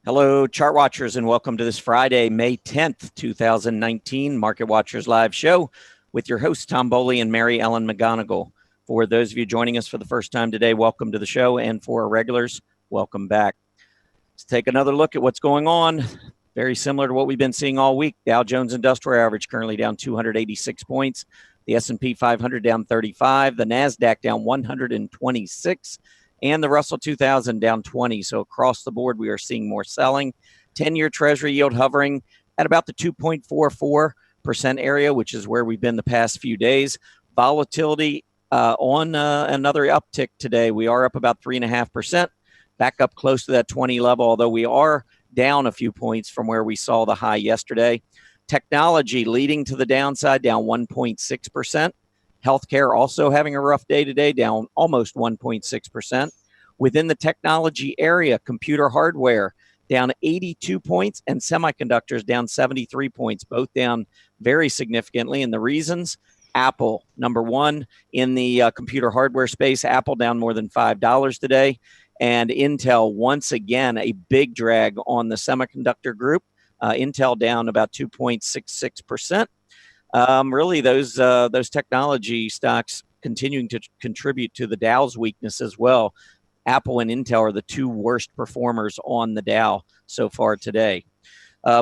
Hello, chart watchers, and welcome to this Friday, May 10th, 2019 Market Watchers Live show with your hosts, Tom Boley and Mary Ellen McGonigal. For those of you joining us for the first time today, welcome to the show, and for our regulars, welcome back. Let's take another look at what's going on. Very similar to what we've been seeing all week. Dow Jones Industrial Average currently down 286 points. The S&P 500 down 35. The NASDAQ down 126. And the Russell 2000 down 20. So across the board, we are seeing more selling. 10-year Treasury yield hovering at about the 2.44% area, which is where we've been the past few days. Volatility on another uptick today. We are up about 3.5%, back up close to that 20 level, although we are down a few points from where we saw the high yesterday. Technology leading to the downside, down 1.6%. Healthcare also having a rough day today, down almost 1.6%. Within the technology area, computer hardware down 82 points and semiconductors down 73 points, both down very significantly. And the reasons, Apple, number one in the computer hardware space, Apple down more than $5 today. And Intel, once again, a big drag on the semiconductor group. Intel down about 2.66%. Really, those technology stocks continuing to contribute to the Dow's weakness as well. Apple and Intel are the two worst performers on the Dow so far today.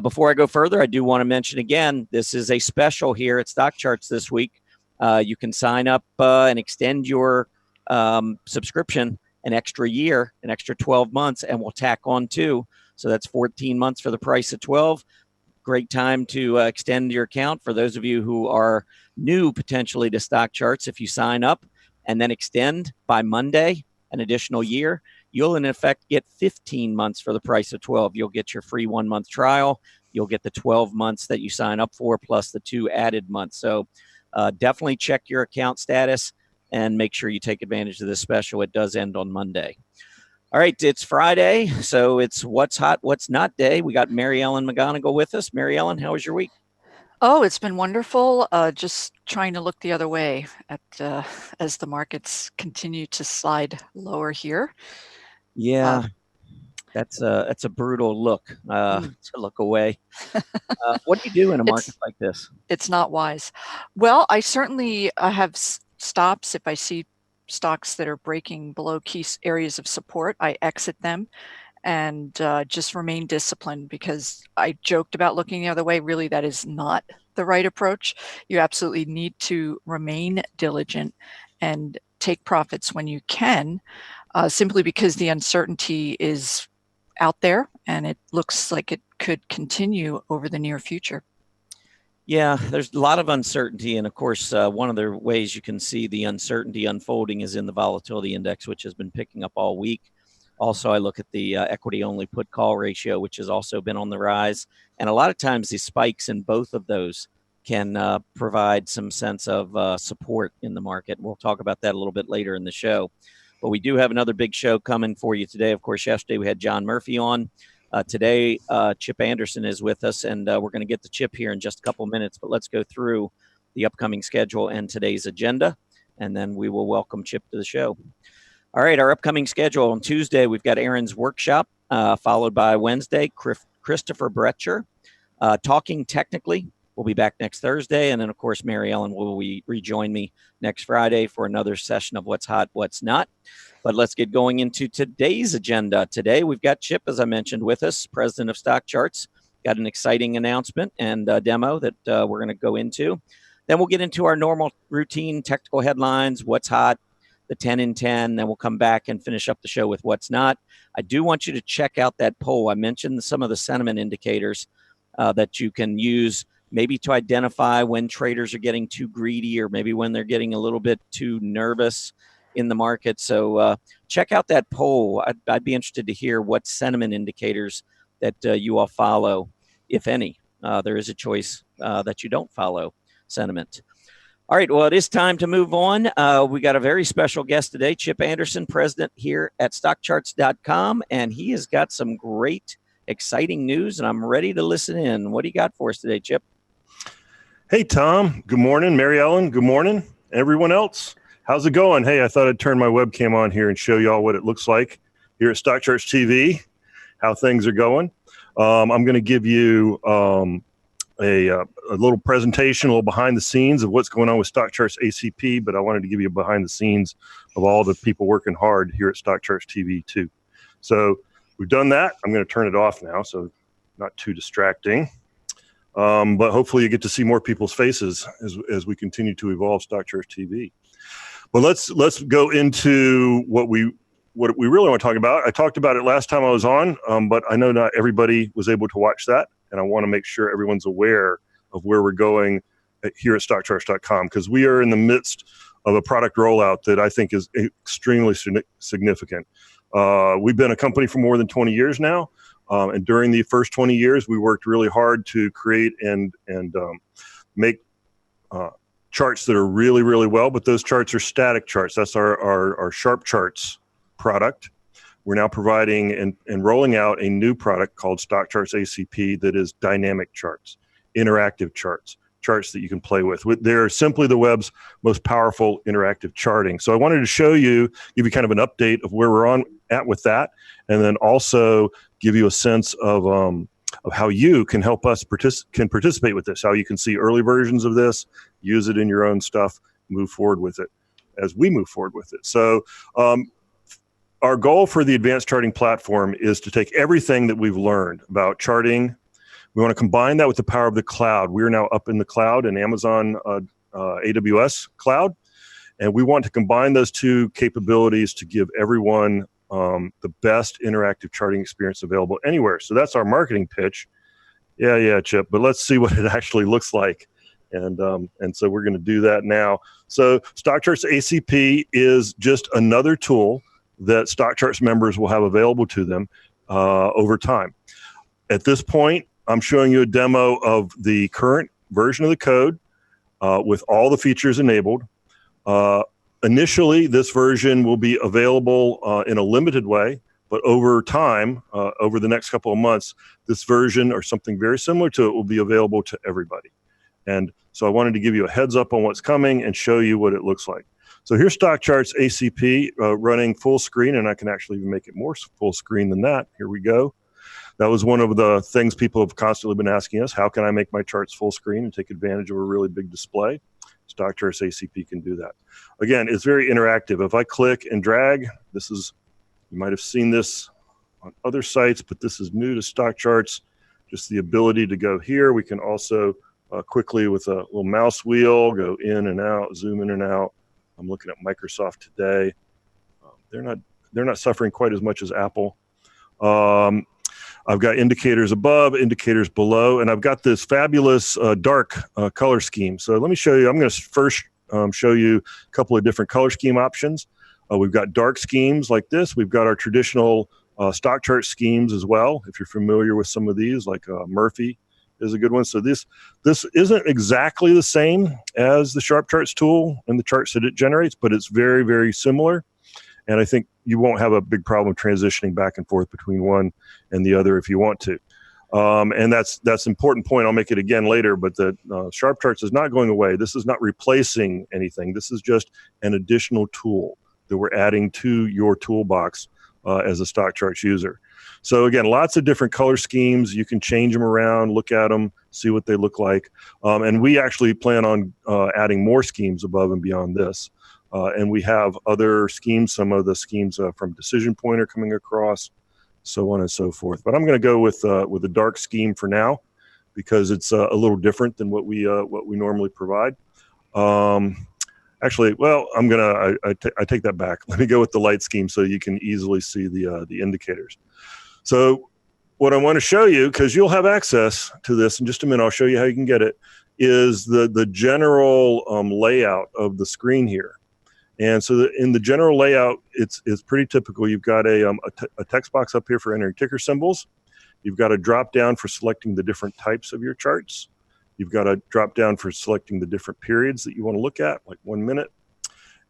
Before I go further, I do want to mention again, this is a special here at StockCharts this week. You can sign up and extend your subscription an extra year, an extra 12 months, and we'll tack on 2. So that's 14 months for the price of 12. Great time to extend your account for those of you who are new potentially to StockCharts. If you sign up and then extend by Monday an additional year, you'll in effect get 15 months for the price of 12. You'll get your free 1-month trial. You'll get the 12 months that you sign up for plus the 2 added months. So definitely check your account status and make sure you take advantage of this special. It does end on Monday. All right, it's Friday, so it's What's Hot, What's Not Day. We got Mary Ellen McGonigal with us. Mary Ellen, how was your week? Oh, it's been wonderful. Just trying to look the other way at as the markets continue to slide lower here. Yeah, that's a brutal look to look away. What do you do in a market like this? It's not wise. Well, I certainly have stops if I see stocks that are breaking below key areas of support. I exit them and just remain disciplined, because I joked about looking the other way. Really, that is not the right approach. You absolutely need to remain diligent and take profits when you can, simply because the uncertainty is out there and it looks like it could continue over the near future. Yeah, there's a lot of uncertainty. And of course, one of the ways you can see the uncertainty unfolding is in the volatility index, which has been picking up all week. Also, I look at the equity-only put-call ratio, which has also been on the rise. And a lot of times the spikes in both of those can provide some sense of support in the market. We'll talk about that a little bit later in the show. But we do have another big show coming for you today. Of course, yesterday we had John Murphy on. Today, Chip Anderson is with us, and we're going to get to Chip here in just a couple minutes. But let's go through the upcoming schedule and today's agenda, and then we will welcome Chip to the show. All right, our upcoming schedule. On Tuesday, we've got Aaron's workshop, followed by Wednesday, Christopher Bretcher. Talking Technically, we'll be back next Thursday. And then, of course, Mary Ellen will rejoin me next Friday for another session of What's Hot, What's Not. But let's get going into today's agenda. Today, we've got Chip, as I mentioned, with us, president of StockCharts. Got an exciting announcement and demo that we're going to go into. Then we'll get into our normal routine technical headlines, what's hot, the 10 in 10. Then we'll come back and finish up the show with what's not. I do want you to check out that poll. I mentioned some of the sentiment indicators that you can use maybe to identify when traders are getting too greedy or maybe when they're getting a little bit too nervous in the market. So check out that poll. I'd be interested to hear what sentiment indicators that you all follow, if any. There is a choice that you don't follow sentiment. All right, well, it is time to move on. We got a very special guest today, Chip Anderson, president here at StockCharts.com, and he has got some great, exciting news, and I'm ready to listen in. What do you got for us today, Chip? Hey, Tom. Good morning. Mary Ellen, good morning. Everyone else, how's it going? Hey, I thought I'd turn my webcam on here and show you all what it looks like here at StockCharts TV. how things are going. I'm going to give you a little presentation, a little behind the scenes of what's going on with StockCharts ACP, but I wanted to give you a behind the scenes of all the people working hard here at StockCharts TV too. So we've done that. I'm going to turn it off now, so not too distracting. But hopefully you get to see more people's faces as we continue to evolve StockCharts TV. But let's go into what we really want to talk about. I talked about it last time I was on, but I know not everybody was able to watch that, and I want to make sure everyone's aware of where we're going here at StockCharts.com, because we are in the midst of a product rollout that I think is extremely significant. We've been a company for more than 20 years now, and during the first 20 years, we worked really hard to create and make charts that are really, really well, but those charts are static charts. That's our Sharp Charts product. We're now providing and rolling out a new product called StockCharts ACP that is dynamic charts, interactive charts, charts that you can play with. They're simply the web's most powerful interactive charting. So I wanted to show you, give you kind of an update of where we're at with that, and then also give you a sense of how you can help us participate with this, how you can see early versions of this, use it in your own stuff, move forward with it as we move forward with it. So our goal for the advanced charting platform is to take everything that we've learned about charting. We want to combine that with the power of the cloud. We're now up in the cloud in Amazon AWS cloud, and we want to combine those two capabilities to give everyone the best interactive charting experience available anywhere. So that's our marketing pitch. Yeah, Chip, but let's see what it actually looks like. And so we're going to do that now. So StockCharts ACP is just another tool that StockCharts members will have available to them over time. At this point, I'm showing you a demo of the current version of the code with all the features enabled. Initially, this version will be available in a limited way, but over time, over the next couple of months, this version or something very similar to it will be available to everybody. And so I wanted to give you a heads up on what's coming and show you what it looks like. So here's StockCharts ACP running full screen, and I can actually even make it more full screen than that. Here we go. That was one of the things people have constantly been asking us. How can I make my charts full screen and take advantage of a really big display? StockCharts ACP can do that. Again, it's very interactive. If I click and drag, this is, you might have seen this on other sites, but this is new to StockCharts. Just the ability to go here. We can also quickly with a little mouse wheel go in and out, zoom in and out. I'm looking at Microsoft today. They're not suffering quite as much as Apple. I've got indicators above, indicators below, and I've got this fabulous dark color scheme. So let me show you. I'm going to first show you a couple of different color scheme options. We've got dark schemes like this. We've got our traditional stock chart schemes as well. If you're familiar with some of these, like Murphy is a good one. So this isn't exactly the same as the Sharp Charts tool and the charts that it generates, but it's very, very similar. And I think you won't have a big problem transitioning back and forth between one and the other if you want to. And that's an important point. I'll make it again later, but the Sharp Charts is not going away. This is not replacing anything. This is just an additional tool that we're adding to your toolbox as a Stock Charts user. So again, lots of different color schemes. You can change them around, look at them, see what they look like. And we actually plan on adding more schemes above and beyond this. And we have other schemes, some of the schemes from Decision Pointer coming across, so on and so forth. But I'm going to go with a dark scheme for now because it's a little different than what we normally provide. Actually, well, I take that back. Let me go with the light scheme so you can easily see the indicators. So what I want to show you, because you'll have access to this in just a minute, I'll show you how you can get it, is the general layout of the screen here. And so in the general layout, it's pretty typical. You've got a text box up here for entering ticker symbols. You've got a drop down for selecting the different types of your charts. You've got a drop down for selecting the different periods that you want to look at, like 1 minute.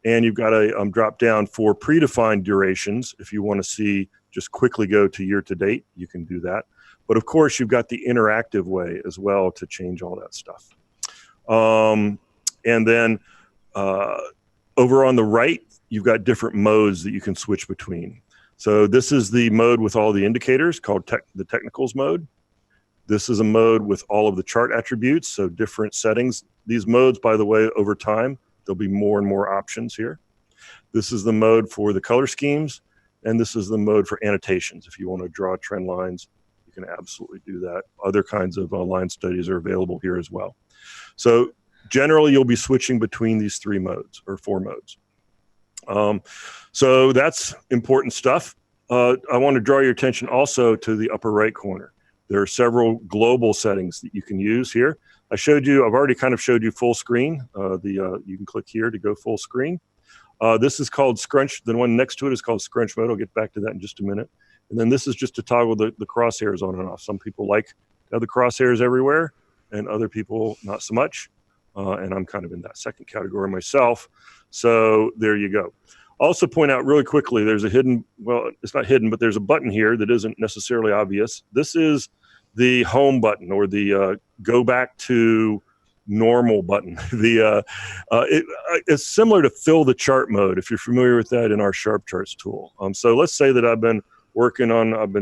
And you've got a drop down for predefined durations. If you want to see, just quickly go to year to date, you can do that. But of course, you've got the interactive way as well to change all that stuff. And then over on the right, you've got different modes that you can switch between. So this is the mode with all the indicators called the technicals mode. This is a mode with all of the chart attributes, so different settings. These modes, by the way, over time, there'll be more and more options here. This is the mode for the color schemes, and this is the mode for annotations. If you want to draw trend lines, you can absolutely do that. Other kinds of line studies are available here as well. So generally, you'll be switching between these 3 modes or 4 modes. So that's important stuff. I want to draw your attention also to the upper right corner. There are several global settings that you can use here. I've already kind of showed you full screen. You can click here to go full screen. This is called scrunch. The one next to it is called scrunch mode. I'll get back to that in just a minute. And then this is just to toggle the crosshairs on and off. Some people like to have the crosshairs everywhere, and other people not so much. And I'm kind of in that second category myself. So there you go. Also point out really quickly, there's a hidden, well, it's not hidden, but there's a button here that isn't necessarily obvious. This is the home button, or the go back to normal button. It's similar to fill the chart mode, if you're familiar with that in our Sharp Charts tool. So let's say that I've been scrolling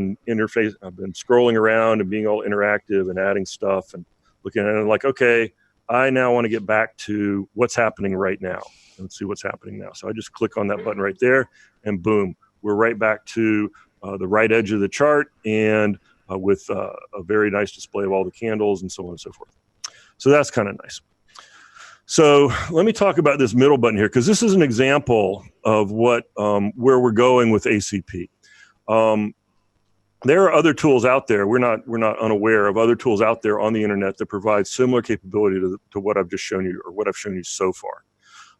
around and being all interactive and adding stuff and looking at it, and like, okay, I now want to get back to what's happening right now. Let's see what's happening now. So I just click on that button right there, and boom, we're right back to the right edge of the chart, and with a very nice display of all the candles and so on and so forth. So that's kind of nice. So let me talk about this middle button here, because this is an example of where we're going with ACP. There are other tools out there. We're not unaware of other tools out there on the internet that provide similar capability to what I've just shown you, or what I've shown you so far.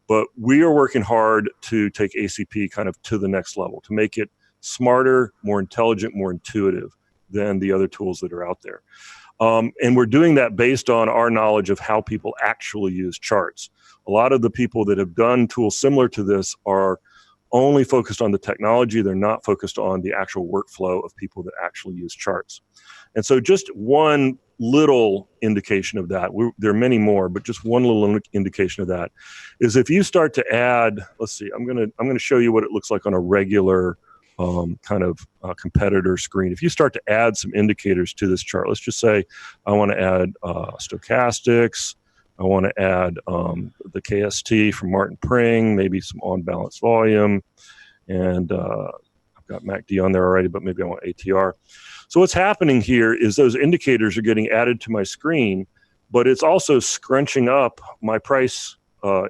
But we are working hard to take ACP kind of to the next level, to make it smarter, more intelligent, more intuitive than the other tools that are out there. And we're doing that based on our knowledge of how people actually use charts. A lot of the people that have done tools similar to this are only focused on the technology. They're not focused on the actual workflow of people that actually use charts. And so just one little indication of that, there are many more, but just one little indication of that is if you start to add, let's see, I'm going to show you what it looks like on a regular competitor screen. If you start to add some indicators to this chart, let's just say I want to add stochastics, I want to add the KST from Martin Pring, maybe some on-balance volume, and I've got MACD on there already, but maybe I want ATR. So what's happening here is those indicators are getting added to my screen, but it's also scrunching up my price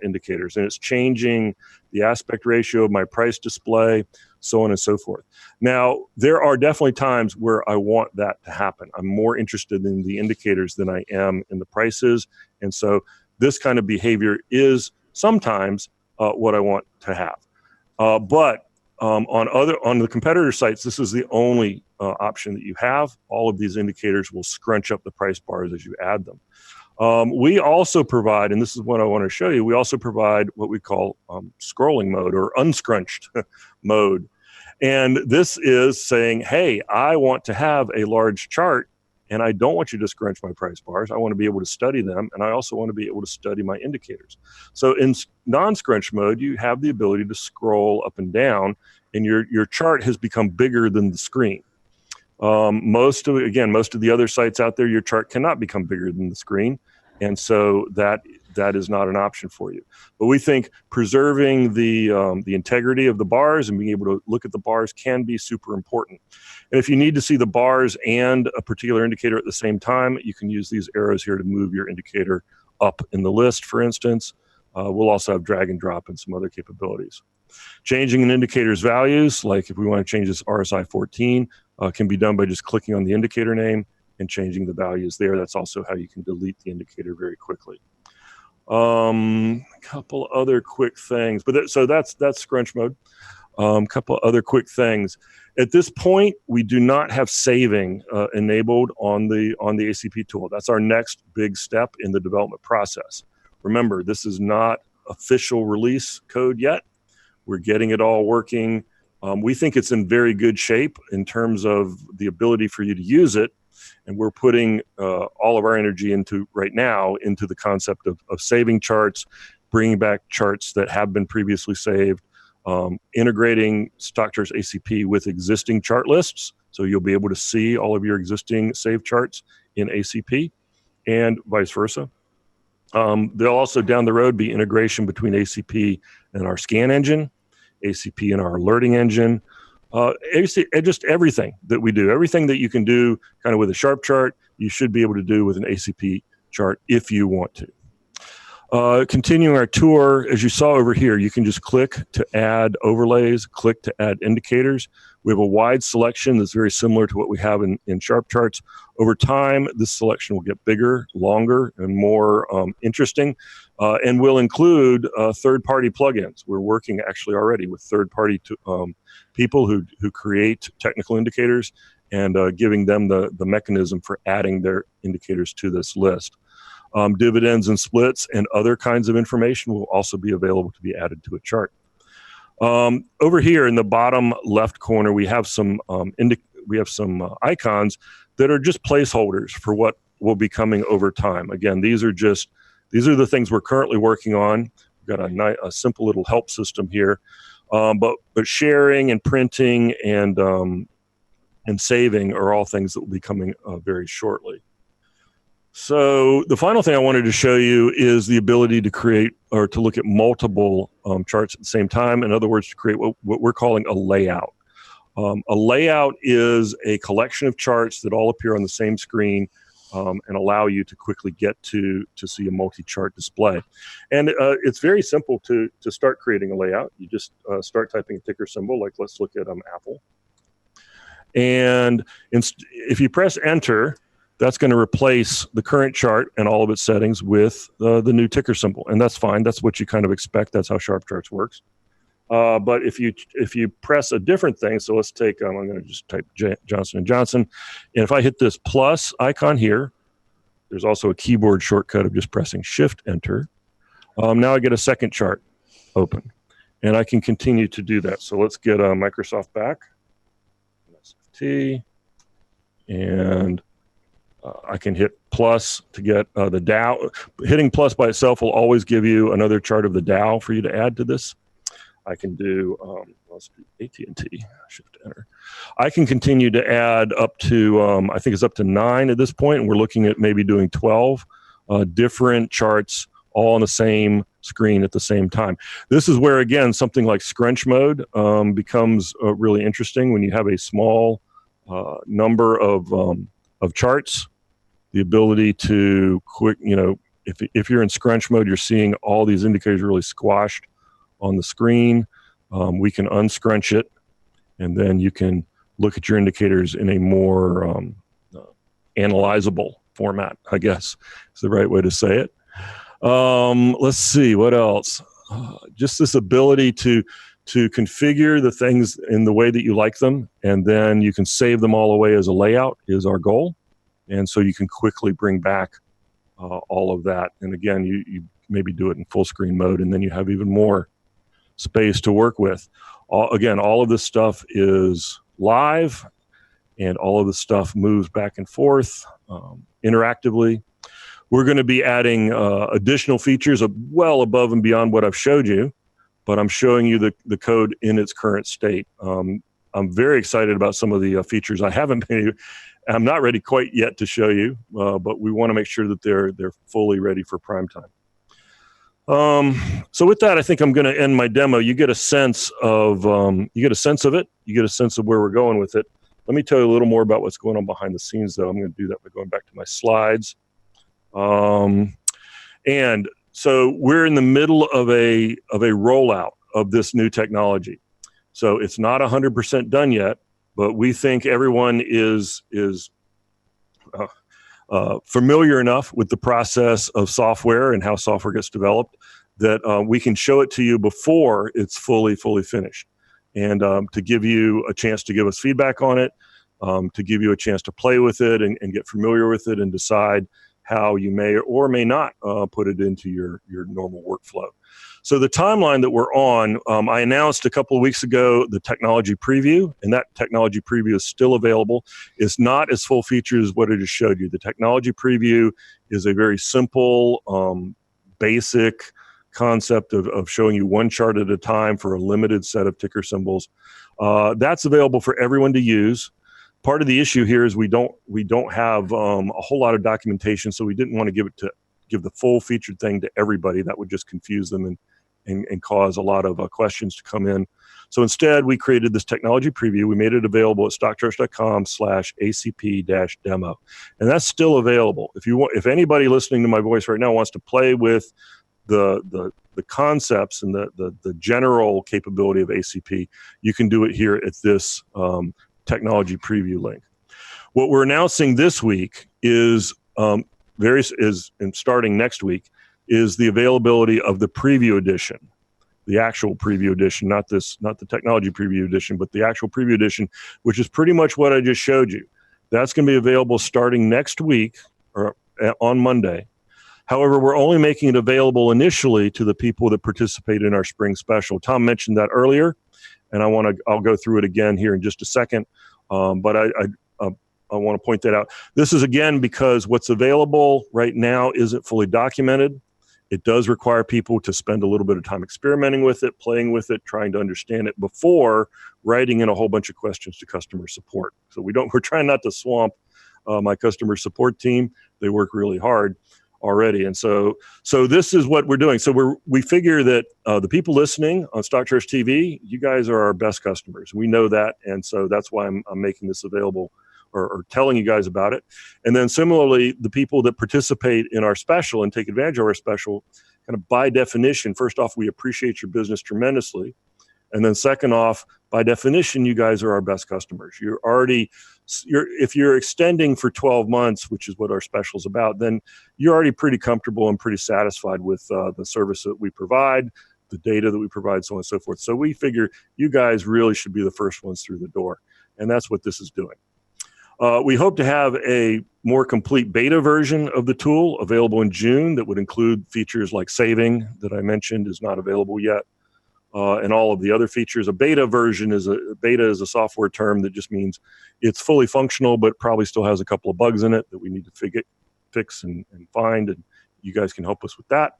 indicators, and it's changing the aspect ratio of my price display, so on and so forth. Now, there are definitely times where I want that to happen. I'm more interested in the indicators than I am in the prices. And so this kind of behavior is sometimes what I want to have. But on the competitor sites, this is the only option that you have. All of these indicators will scrunch up the price bars as you add them. We also provide, and this is what I want to show you, we also provide what we call scrolling mode, or unscrunched mode. And this is saying, hey, I want to have a large chart, and I don't want you to scrunch my price bars. I want to be able to study them, and I also want to be able to study my indicators. So in non-scrunch mode, you have the ability to scroll up and down, and your chart has become bigger than the screen. Most of the other sites out there, your chart cannot become bigger than the screen, and so that is not an option for you. But we think preserving the integrity of the bars and being able to look at the bars can be super important. And if you need to see the bars and a particular indicator at the same time, you can use these arrows here to move your indicator up in the list, for instance. We'll also have drag and drop and some other capabilities. Changing an indicator's values, like if we want to change this RSI 14, can be done by just clicking on the indicator name and changing the values there. That's also how you can delete the indicator very quickly. A couple other quick things, so that's scrunch mode. Couple other quick things. At this point, we do not have saving enabled on the ACP tool. That's our next big step in the development process. Remember, this is not official release code yet. We're getting it all working. We think it's in very good shape in terms of the ability for you to use it. And we're putting all of our energy right now into the concept of saving charts, bringing back charts that have been previously saved, integrating StockCharts ACP with existing chart lists. So you'll be able to see all of your existing saved charts in ACP and vice versa. There'll also down the road be integration between ACP and our scan engine, ACP and our alerting engine, just everything that we do, everything that you can do kind of with a sharp chart, you should be able to do with an ACP chart if you want to. Continuing our tour, as you saw over here, you can just click to add overlays, click to add indicators. We have a wide selection that's very similar to what we have in sharp charts. Over time, this selection will get bigger, longer, and more interesting, and will include third-party plugins. We're working actually already with third-party people who create technical indicators and giving them the mechanism for adding their indicators to this list. Dividends and splits and other kinds of information will also be available to be added to a chart. Over here in the bottom left corner, we have some icons that are just placeholders for what will be coming over time. Again, these are the things we're currently working on. We've got a simple little help system here, but sharing and printing and saving are all things that will be coming very shortly. So the final thing I wanted to show you is the ability to create or to look at multiple charts at the same time. In other words, to create what we're calling a layout. A layout is a collection of charts that all appear on the same screen and allow you to quickly get to see a multi-chart display. And it's very simple to start creating a layout. You just start typing a ticker symbol, like let's look at Apple. And if you press enter, that's going to replace the current chart and all of its settings with the new ticker symbol. And that's fine. That's what you kind of expect. That's how Sharp Charts works. But if you press a different thing, so let's take, I'm going to just type Johnson & Johnson. And if I hit this plus icon here, there's also a keyboard shortcut of just pressing Shift-Enter. Now I get a second chart open. And I can continue to do that. So let's get Microsoft back. SFT. And I can hit plus to get the Dow. Hitting plus by itself will always give you another chart of the Dow for you to add to this. I can do, let's do AT&T, Shift Enter. I can continue to add up to, I think it's up to 9 at this point, and we're looking at maybe doing 12 different charts all on the same screen at the same time. This is where, again, something like scrunch mode becomes really interesting when you have a small number of charts. The ability to quick, if you're in scrunch mode, you're seeing all these indicators really squashed on the screen. We can unscrunch it, and then you can look at your indicators in a more analyzable format, I guess is the right way to say it. Let's see, what else? Just this ability to configure the things in the way that you like them, and then you can save them all away as a layout is our goal. And so you can quickly bring back all of that. And again, you maybe do it in full screen mode, and then you have even more space to work with. Again, all of this stuff is live, and all of this stuff moves back and forth interactively. We're going to be adding additional features well above and beyond what I've showed you, but I'm showing you the code in its current state. I'm very excited about some of the features I'm not ready quite yet to show you, but we want to make sure that they're fully ready for prime time. So with that, I think I'm going to end my demo. You get a sense of it. You get a sense of where we're going with it. Let me tell you a little more about what's going on behind the scenes, though. I'm going to do that by going back to my slides. And so we're in the middle of a rollout of this new technology. So it's not 100% done yet, but we think everyone is familiar enough with the process of software and how software gets developed that we can show it to you before it's fully finished. And to give you a chance to give us feedback on it, to give you a chance to play with it and get familiar with it and decide how you may or may not put it into your normal workflow. So the timeline that we're on, I announced a couple of weeks ago the technology preview, and that technology preview is still available. It's not as full featured as what I just showed you. The technology preview is a very simple, basic concept of showing you one chart at a time for a limited set of ticker symbols. That's available for everyone to use. Part of the issue here is we don't have a whole lot of documentation, so we didn't want to give the full featured thing to everybody. That would just confuse them and cause a lot of questions to come in. So instead, we created this technology preview. We made it available at stockcharts.com/ACP-demo, and that's still available. If anybody listening to my voice right now wants to play with the concepts and the general capability of ACP, you can do it here at this technology preview link. What we're announcing this week is and starting next week is the availability of the preview edition, the actual preview edition, not the technology preview edition, but the actual preview edition, which is pretty much what I just showed you. That's going to be available starting next week or on Monday. However, we're only making it available initially to the people that participate in our spring special. Tom mentioned that earlier, and I'll go through it again here in just a second. But I want to point that out. This is again because what's available right now isn't fully documented. It does require people to spend a little bit of time experimenting with it, playing with it, trying to understand it before writing in a whole bunch of questions to customer support. So we're trying not to swamp my customer support team. They work really hard already. And so this is what we're doing. So we figure that the people listening on StockCharts TV, you guys are our best customers. We know that. And so that's why I'm making this available or telling you guys about it. And then similarly, the people that participate in our special and take advantage of our special, kind of by definition, first off, we appreciate your business tremendously. And then second off, by definition, you guys are our best customers. If you're extending for 12 months, which is what our special is about, then you're already pretty comfortable and pretty satisfied with the service that we provide, the data that we provide, so on and so forth. So we figure you guys really should be the first ones through the door. And that's what this is doing. We hope to have a more complete beta version of the tool available in June that would include features like saving that I mentioned is not available yet. And all of the other features. A beta version is a software term that just means it's fully functional, but probably still has a couple of bugs in it that we need to fix and find, and you guys can help us with that.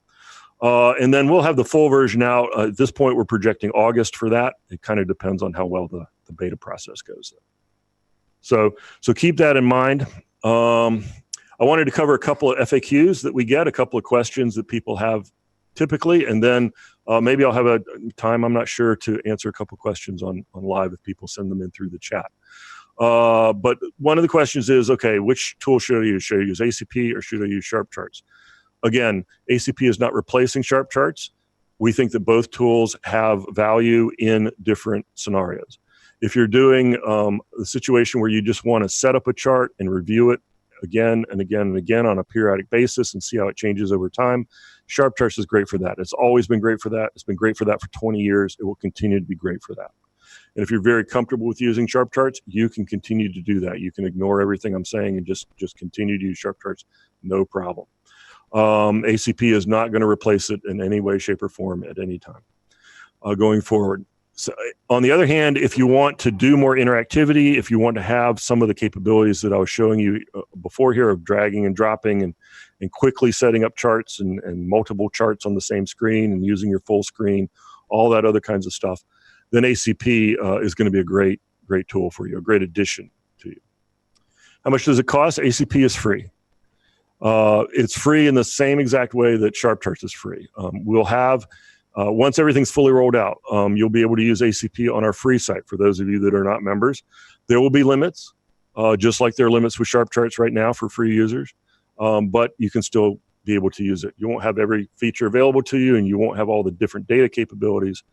And then we'll have the full version out. At this point, we're projecting August for that. It kind of depends on how well the beta process goes. So keep that in mind. I wanted to cover a couple of FAQs that we get, a couple of questions that people have typically, and then maybe I'll have a time, I'm not sure, to answer a couple of questions on live if people send them in through the chat. But one of the questions is, okay, which tool should I use? Should I use ACP or should I use SharpCharts? Again, ACP is not replacing SharpCharts. We think that both tools have value in different scenarios. If you're doing a situation where you just want to set up a chart and review it again and again and again on a periodic basis and see how it changes over time, SharpCharts is great for that. It's always been great for that. It's been great for that for 20 years. It will continue to be great for that. And if you're very comfortable with using SharpCharts, you can continue to do that. You can ignore everything I'm saying and just continue to use SharpCharts, no problem. ACP is not going to replace it in any way, shape, or form at any time going forward. So, on the other hand, if you want to do more interactivity, if you want to have some of the capabilities that I was showing you before here of dragging and dropping and quickly setting up charts and multiple charts on the same screen and using your full screen, all that other kinds of stuff, then ACP is going to be a great tool for you, a great addition to you. How much does it cost? ACP is free. It's free in the same exact way that SharpCharts is free. We'll have once everything's fully rolled out, you'll be able to use ACP on our free site. For those of you that are not members, there will be limits, just like there are limits with SharpCharts right now for free users, but you can still be able to use it. You won't have every feature available to you, and you won't have all the different data capabilities,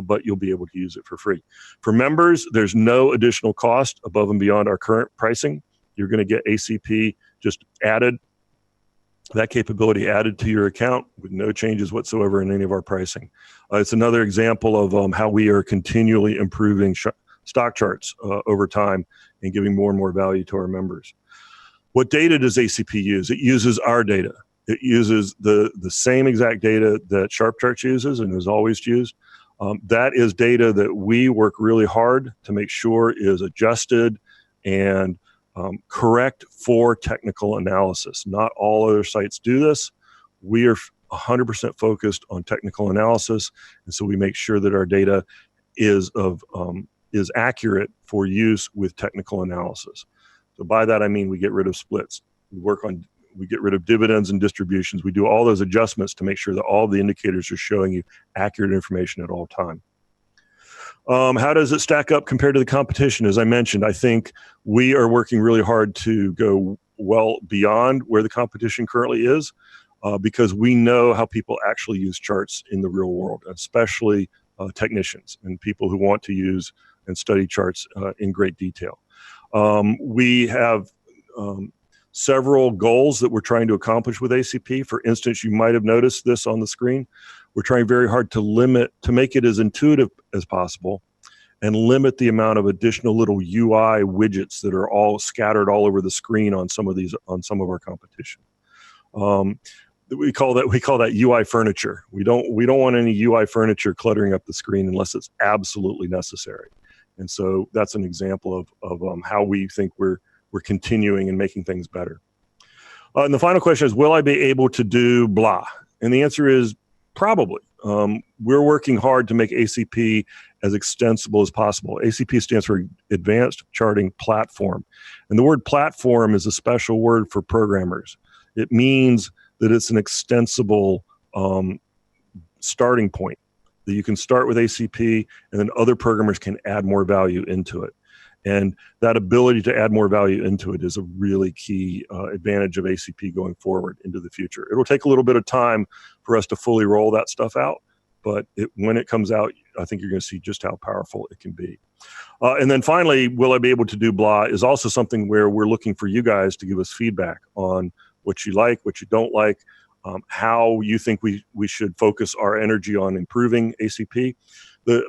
but you'll be able to use it for free. For members, there's no additional cost above and beyond our current pricing. You're going to get ACP just added, that capability added to your account with no changes whatsoever in any of our pricing. It's another example of how we are continually improving StockCharts over time and giving more and more value to our members. What data does ACP use? It uses our data. It uses the same exact data that SharpCharts uses and has always used. That is data that we work really hard to make sure is adjusted and correct for technical analysis. Not all other sites do this. We are 100% focused on technical analysis. And so we make sure that our data is accurate for use with technical analysis. So by that, I mean, we get rid of splits. We get rid of dividends and distributions. We do all those adjustments to make sure that all the indicators are showing you accurate information at all time. How does it stack up compared to the competition? As I mentioned, I think we are working really hard to go well beyond where the competition currently is, because we know how people actually use charts in the real world, especially technicians and people who want to use and study charts in great detail. We have several goals that we're trying to accomplish with ACP. For instance, you might have noticed this on the screen. We're trying very hard to make it as intuitive as possible and limit the amount of additional little UI widgets that are all scattered all over the screen on some of our competition. We call that UI furniture. We don't want any UI furniture cluttering up the screen unless it's absolutely necessary. And so that's an example of how we think we're continuing and making things better. And the final question is, will I be able to do blah? And the answer is probably. We're working hard to make ACP as extensible as possible. ACP stands for Advanced Charting Platform. And the word platform is a special word for programmers. It means that it's an extensible starting point, that you can start with ACP and then other programmers can add more value into it. And that ability to add more value into it is a really key advantage of ACP going forward into the future. It'll take a little bit of time for us to fully roll that stuff out, but when it comes out, I think you're going to see just how powerful it can be. And then finally, will I be able to do blah is also something where we're looking for you guys to give us feedback on what you like, what you don't like, how you think we should focus our energy on improving ACP. The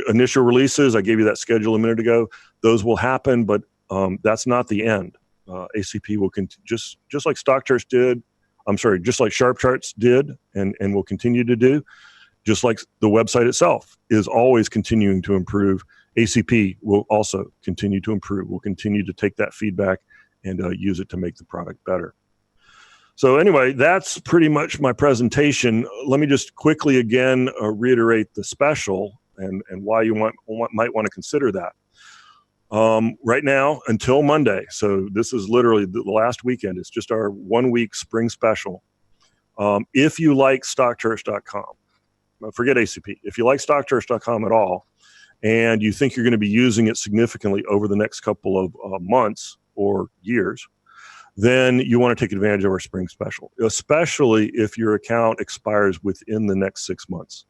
initial releases, I gave you that schedule a minute ago, those will happen, but that's not the end. ACP will just like StockCharts did, just like Sharp Charts did and will continue to do, just like the website itself is always continuing to improve. ACP will also continue to improve. We'll continue to take that feedback and use it to make the product better. So anyway, that's pretty much my presentation. Let me just quickly again reiterate the special and why you might want to consider that. Right now until Monday, so this is literally the last weekend, it's just our 1 week spring special. If you like StockCharts.com, forget ACP, if you like StockCharts.com at all, and you think you're going to be using it significantly over the next couple of months or years, then you want to take advantage of our spring special, especially if your account expires within the next 6 months.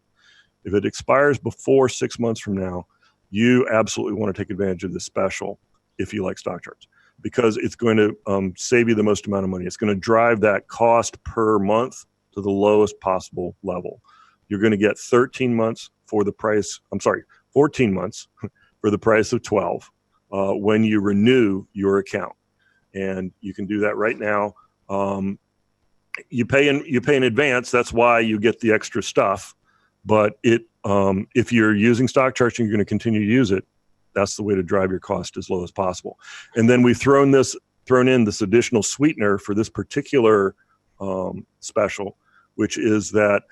If it expires before 6 months from now, you absolutely want to take advantage of this special if you like StockCharts, because it's going to save you the most amount of money. It's going to drive that cost per month to the lowest possible level. You're going to get 14 months for the price for the price of 12 when you renew your account. And you can do that right now. You pay in advance. That's why you get the extra stuff. But if you're using StockCharts and you're going to continue to use it, that's the way to drive your cost as low as possible. And then we've thrown in this additional sweetener for this particular special, which is that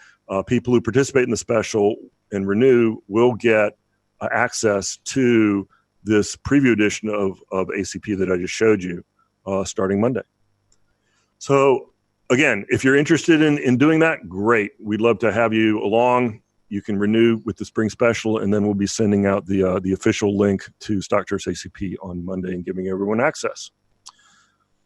people who participate in the special and renew will get access to this preview edition of ACP that I just showed you starting Monday. So again, if you're interested in doing that, great. We'd love to have you along. You can renew with the spring special, and then we'll be sending out the official link to StockCharts ACP on Monday and giving everyone access.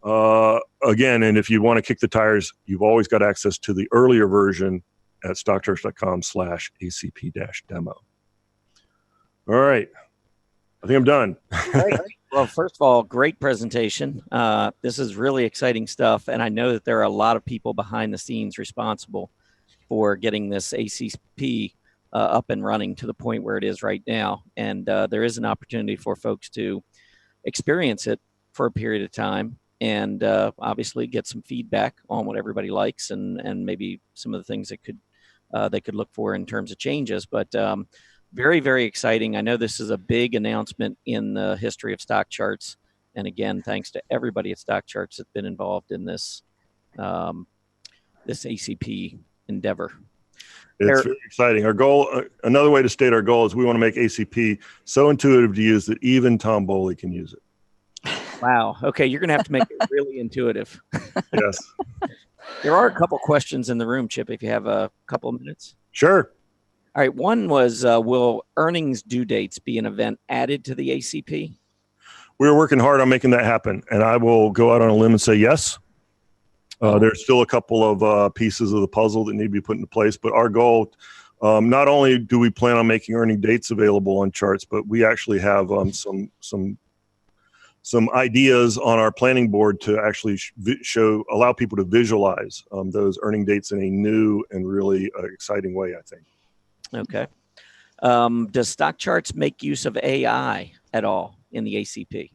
Again, and if you want to kick the tires, you've always got access to the earlier version at stockcharts.com/ACP-demo. All right. I think I'm done. Right. Well, first of all, great presentation. This is really exciting stuff. And I know that there are a lot of people behind the scenes responsible for getting this ACP up and running to the point where it is right now. And there is an opportunity for folks to experience it for a period of time and obviously get some feedback on what everybody likes and maybe some of the things that they could look for in terms of changes. But very, very exciting. I know this is a big announcement in the history of StockCharts. And again, thanks to everybody at StockCharts that's been involved in this, this ACP endeavor. It's very exciting. Our goal, another way to state our goal is we want to make ACP so intuitive to use that even Tom Bowley can use it. Wow. Okay. You're going to have to make it really intuitive. Yes. There are a couple questions in the room, Chip, if you have a couple of minutes. Sure. All right. One was, will earnings due dates be an event added to the ACP? We're working hard on making that happen, and I will go out on a limb and say yes. There's still a couple of pieces of the puzzle that need to be put into place, but our goal, not only do we plan on making earning dates available on charts, but we actually have some ideas on our planning board to actually allow people to visualize those earning dates in a new and really exciting way, I think. Okay. Does StockCharts make use of AI at all in the ACP?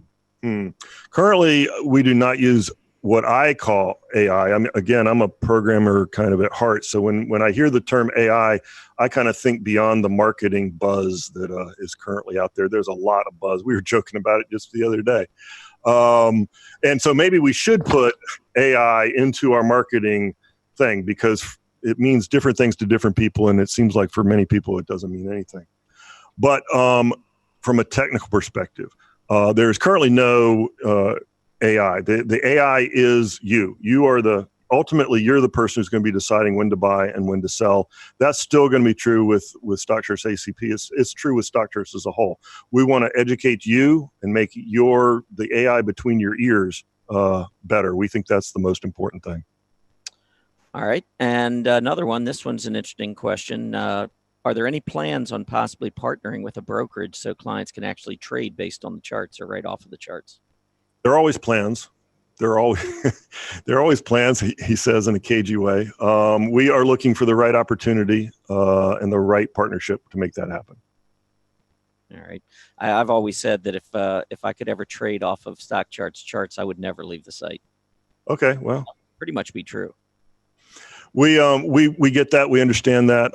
Currently, we do not use what I call AI. I mean, again, I'm a programmer kind of at heart. So when I hear the term AI, I kind of think beyond the marketing buzz that is currently out there. There's a lot of buzz. We were joking about it just the other day. And so maybe we should put AI into our marketing thing because it means different things to different people. And it seems like for many people, it doesn't mean anything. But from a technical perspective, there's currently no AI. The AI is you. You are ultimately you're the person who's going to be deciding when to buy and when to sell. That's still going to be true with StockCharts ACP. It's true with StockCharts as a whole. We want to educate you and make the AI between your ears better. We think that's the most important thing. All right. And another one, this one's an interesting question. Are there any plans on possibly partnering with a brokerage so clients can actually trade based on the charts or right off of the charts? There are always plans. There are always plans, he says in a cagey way. We are looking for the right opportunity and the right partnership to make that happen. All right. I've always said that if I could ever trade off of StockCharts charts, I would never leave the site. Okay, well. Pretty much be true. We get that. We understand that.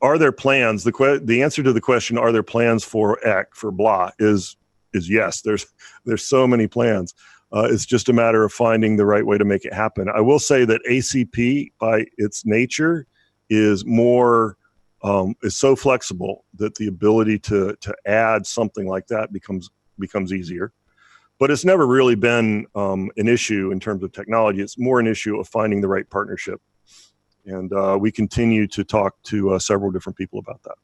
Are there plans? The answer to the question, are there plans for blah, is yes. There's so many plans. It's just a matter of finding the right way to make it happen. I will say that ACP, by its nature, is so flexible that the ability to add something like that becomes easier. But it's never really been an issue in terms of technology. It's more an issue of finding the right partnership. And we continue to talk to several different people about that.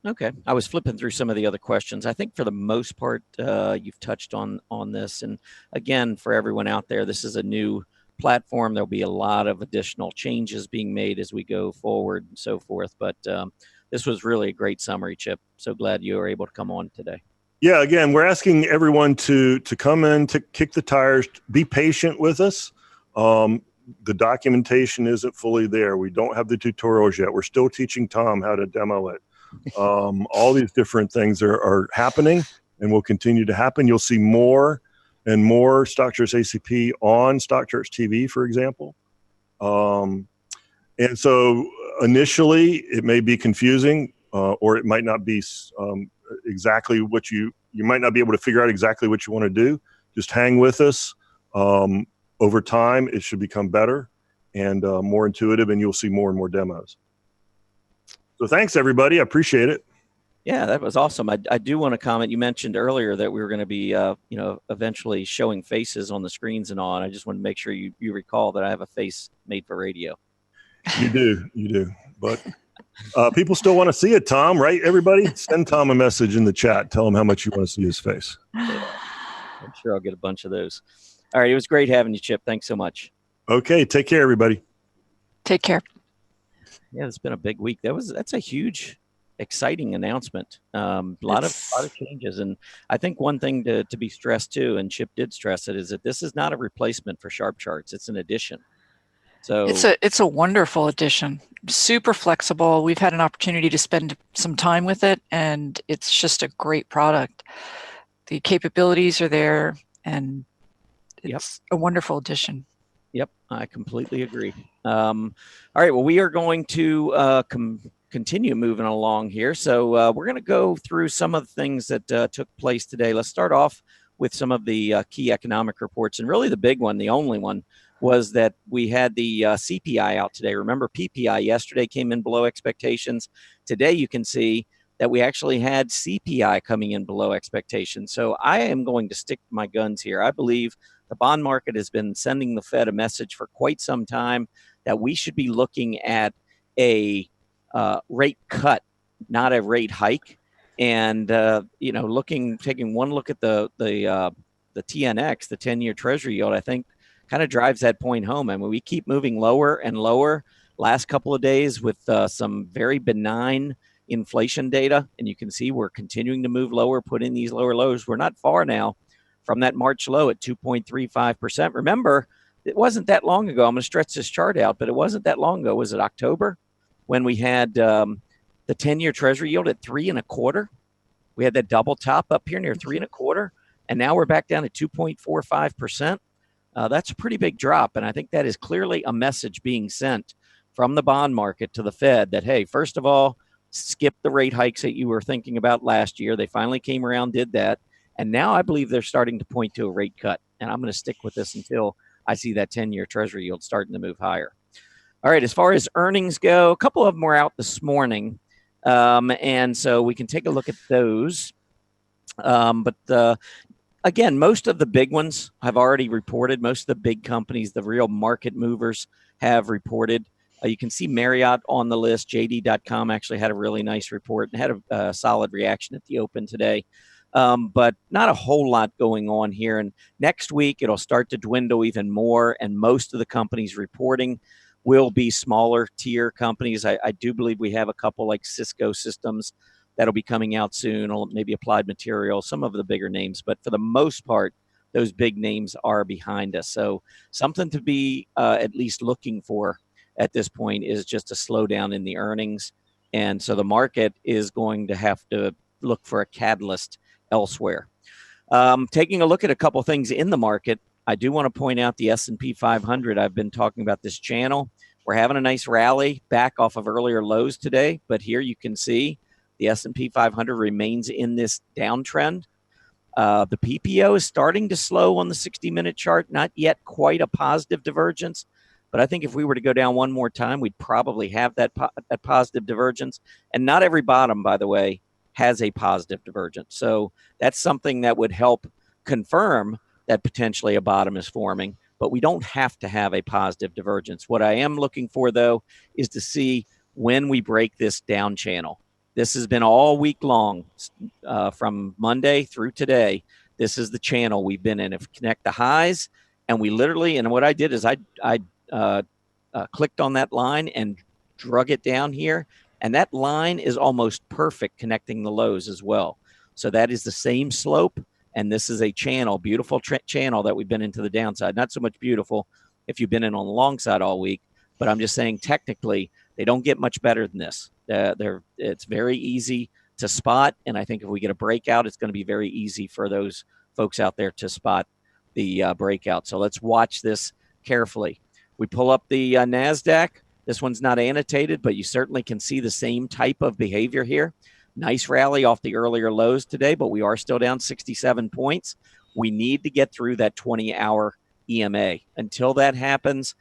Okay. I was flipping through some of the other questions. I think for the most part, you've touched on this. And again, for everyone out there, this is a new platform. There'll be a lot of additional changes being made as we go forward and so forth. But this was really a great summary, Chip. So glad you were able to come on today. Yeah, again, we're asking everyone to come in, to kick the tires, be patient with us. The documentation isn't fully there. We don't have the tutorials yet. We're still teaching Tom how to demo it. All these different things are happening and will continue to happen. You'll see more and more StockCharts ACP on StockCharts TV, for example. And so initially it may be confusing or it might not be exactly what you might not be able to figure out exactly what you want to do. Just hang with us. Over time, it should become better and more intuitive, and you'll see more and more demos. So thanks, everybody. I appreciate it. Yeah, that was awesome. I do want to comment. You mentioned earlier that we were going to be, eventually showing faces on the screens and all. And I just want to make sure you recall that I have a face made for radio. You do. But people still want to see it, Tom, right? Everybody, send Tom a message in the chat. Tell him how much you want to see his face. I'm sure I'll get a bunch of those. All right. It was great having you, Chip. Thanks so much. Okay. Take care, everybody. Take care. Yeah, it's been a big week. That's a huge, exciting announcement. A lot of changes. And I think one thing to be stressed too, and Chip did stress it, is that this is not a replacement for Sharp Charts. It's an addition. So it's a wonderful addition. Super flexible. We've had an opportunity to spend some time with it, and it's just a great product. The capabilities are there, and it's a wonderful addition. Yep, I completely agree. All right, well, we are going to continue moving along here. So we're going to go through some of the things that took place today. Let's start off with some of the key economic reports, and really the big one, the only one, was that we had the CPI out today. Remember, PPI yesterday came in below expectations. Today, you can see that we actually had CPI coming in below expectations. So I am going to stick to my guns here. I believe the bond market has been sending the Fed a message for quite some time that we should be looking at a rate cut, not a rate hike. And taking one look at the TNX, the 10-year Treasury yield, I think kind of drives that point home. I mean, we keep moving lower and lower. Last couple of days with some very benign inflation data, and you can see we're continuing to move lower, put in these lower lows. We're not far now from that March low at 2.35%. Remember, it wasn't that long ago. I'm going to stretch this chart out, but it wasn't that long ago. Was it October when we had the 10-year Treasury yield at 3.25%? We had that double top up here near 3.25%, and now we're back down at 2.45%. That's a pretty big drop, and I think that is clearly a message being sent from the bond market to the Fed that, hey, first of all, skip the rate hikes that you were thinking about last year. They finally came around, did that, and now I believe they're starting to point to a rate cut, and I'm going to stick with this until I see that 10-year Treasury yield starting to move higher. All right, as far as earnings go, a couple of them were out this morning, and so we can take a look at those. Again, most of the big ones have already reported. Most of the big companies, the real market movers, have reported. You can see Marriott on the list. JD.com actually had a really nice report and had a solid reaction at the open today. But not a whole lot going on here. And next week, it'll start to dwindle even more. And most of the companies reporting will be smaller tier companies. I do believe we have a couple like Cisco Systems that'll be coming out soon, or maybe Applied Materials, some of the bigger names. But for the most part, those big names are behind us. So something to be at least looking for at this point is just a slowdown in the earnings. And so the market is going to have to look for a catalyst elsewhere. Taking a look at a couple things in the market, I do want to point out the S&P 500. I've been talking about this channel. We're having a nice rally back off of earlier lows today, but here you can see the S&P 500 remains in this downtrend. The PPO is starting to slow on the 60-minute chart, not yet quite a positive divergence, but I think if we were to go down one more time, we'd probably have that positive divergence. And not every bottom, by the way, has a positive divergence. So that's something that would help confirm that potentially a bottom is forming, but we don't have to have a positive divergence. What I am looking for, though, is to see when we break this down channel. This has been all week long, from Monday through today. This is the channel we've been in. If we connect the highs, and we literally, and what I did is I clicked on that line and drug it down here, and that line is almost perfect connecting the lows as well. So that is the same slope, and this is a channel, beautiful channel that we've been into the downside. Not so much beautiful if you've been in on the long side all week, but I'm just saying technically they don't get much better than this. It's very easy to spot, and I think if we get a breakout, it's going to be very easy for those folks out there to spot the breakout. So let's watch this carefully. We pull up the NASDAQ. This one's not annotated, but you certainly can see the same type of behavior here. Nice rally off the earlier lows today, but we are still down 67 points. We need to get through that 20-hour EMA. Until that happens,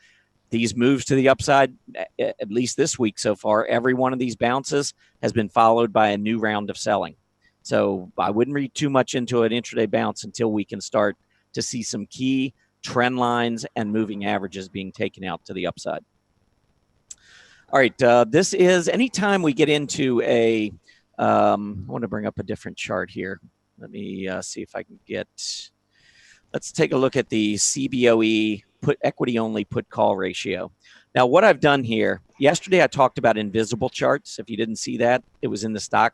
these moves to the upside, at least this week so far, every one of these bounces has been followed by a new round of selling. So I wouldn't read too much into an intraday bounce until we can start to see some key trend lines and moving averages being taken out to the upside. All right, this is anytime we get into a, I want to bring up a different chart here. Let me see if I can get, let's take a look at the CBOE equity only put call ratio. Now, what I've done here, yesterday I talked about invisible charts. If you didn't see that, it was in the stock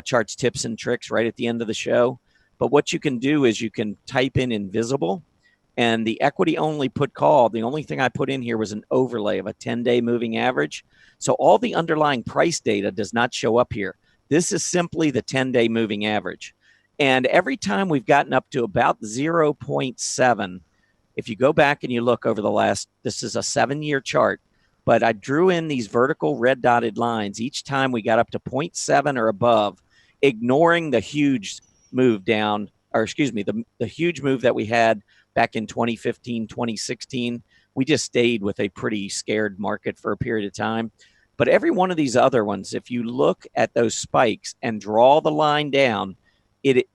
charts tips and tricks right at the end of the show. But what you can do is you can type in invisible, and the equity only put call, the only thing I put in here was an overlay of a 10-day moving average. So all the underlying price data does not show up here. This is simply the 10-day moving average. And every time we've gotten up to about 0.7, if you go back and you look over the last, this is a 7-year chart, but I drew in these vertical red dotted lines each time we got up to 0.7 or above, ignoring the huge move down, or excuse me, the huge move that we had back in 2015, 2016, we just stayed with a pretty scared market for a period of time. But every one of these other ones, if you look at those spikes and draw the line down, it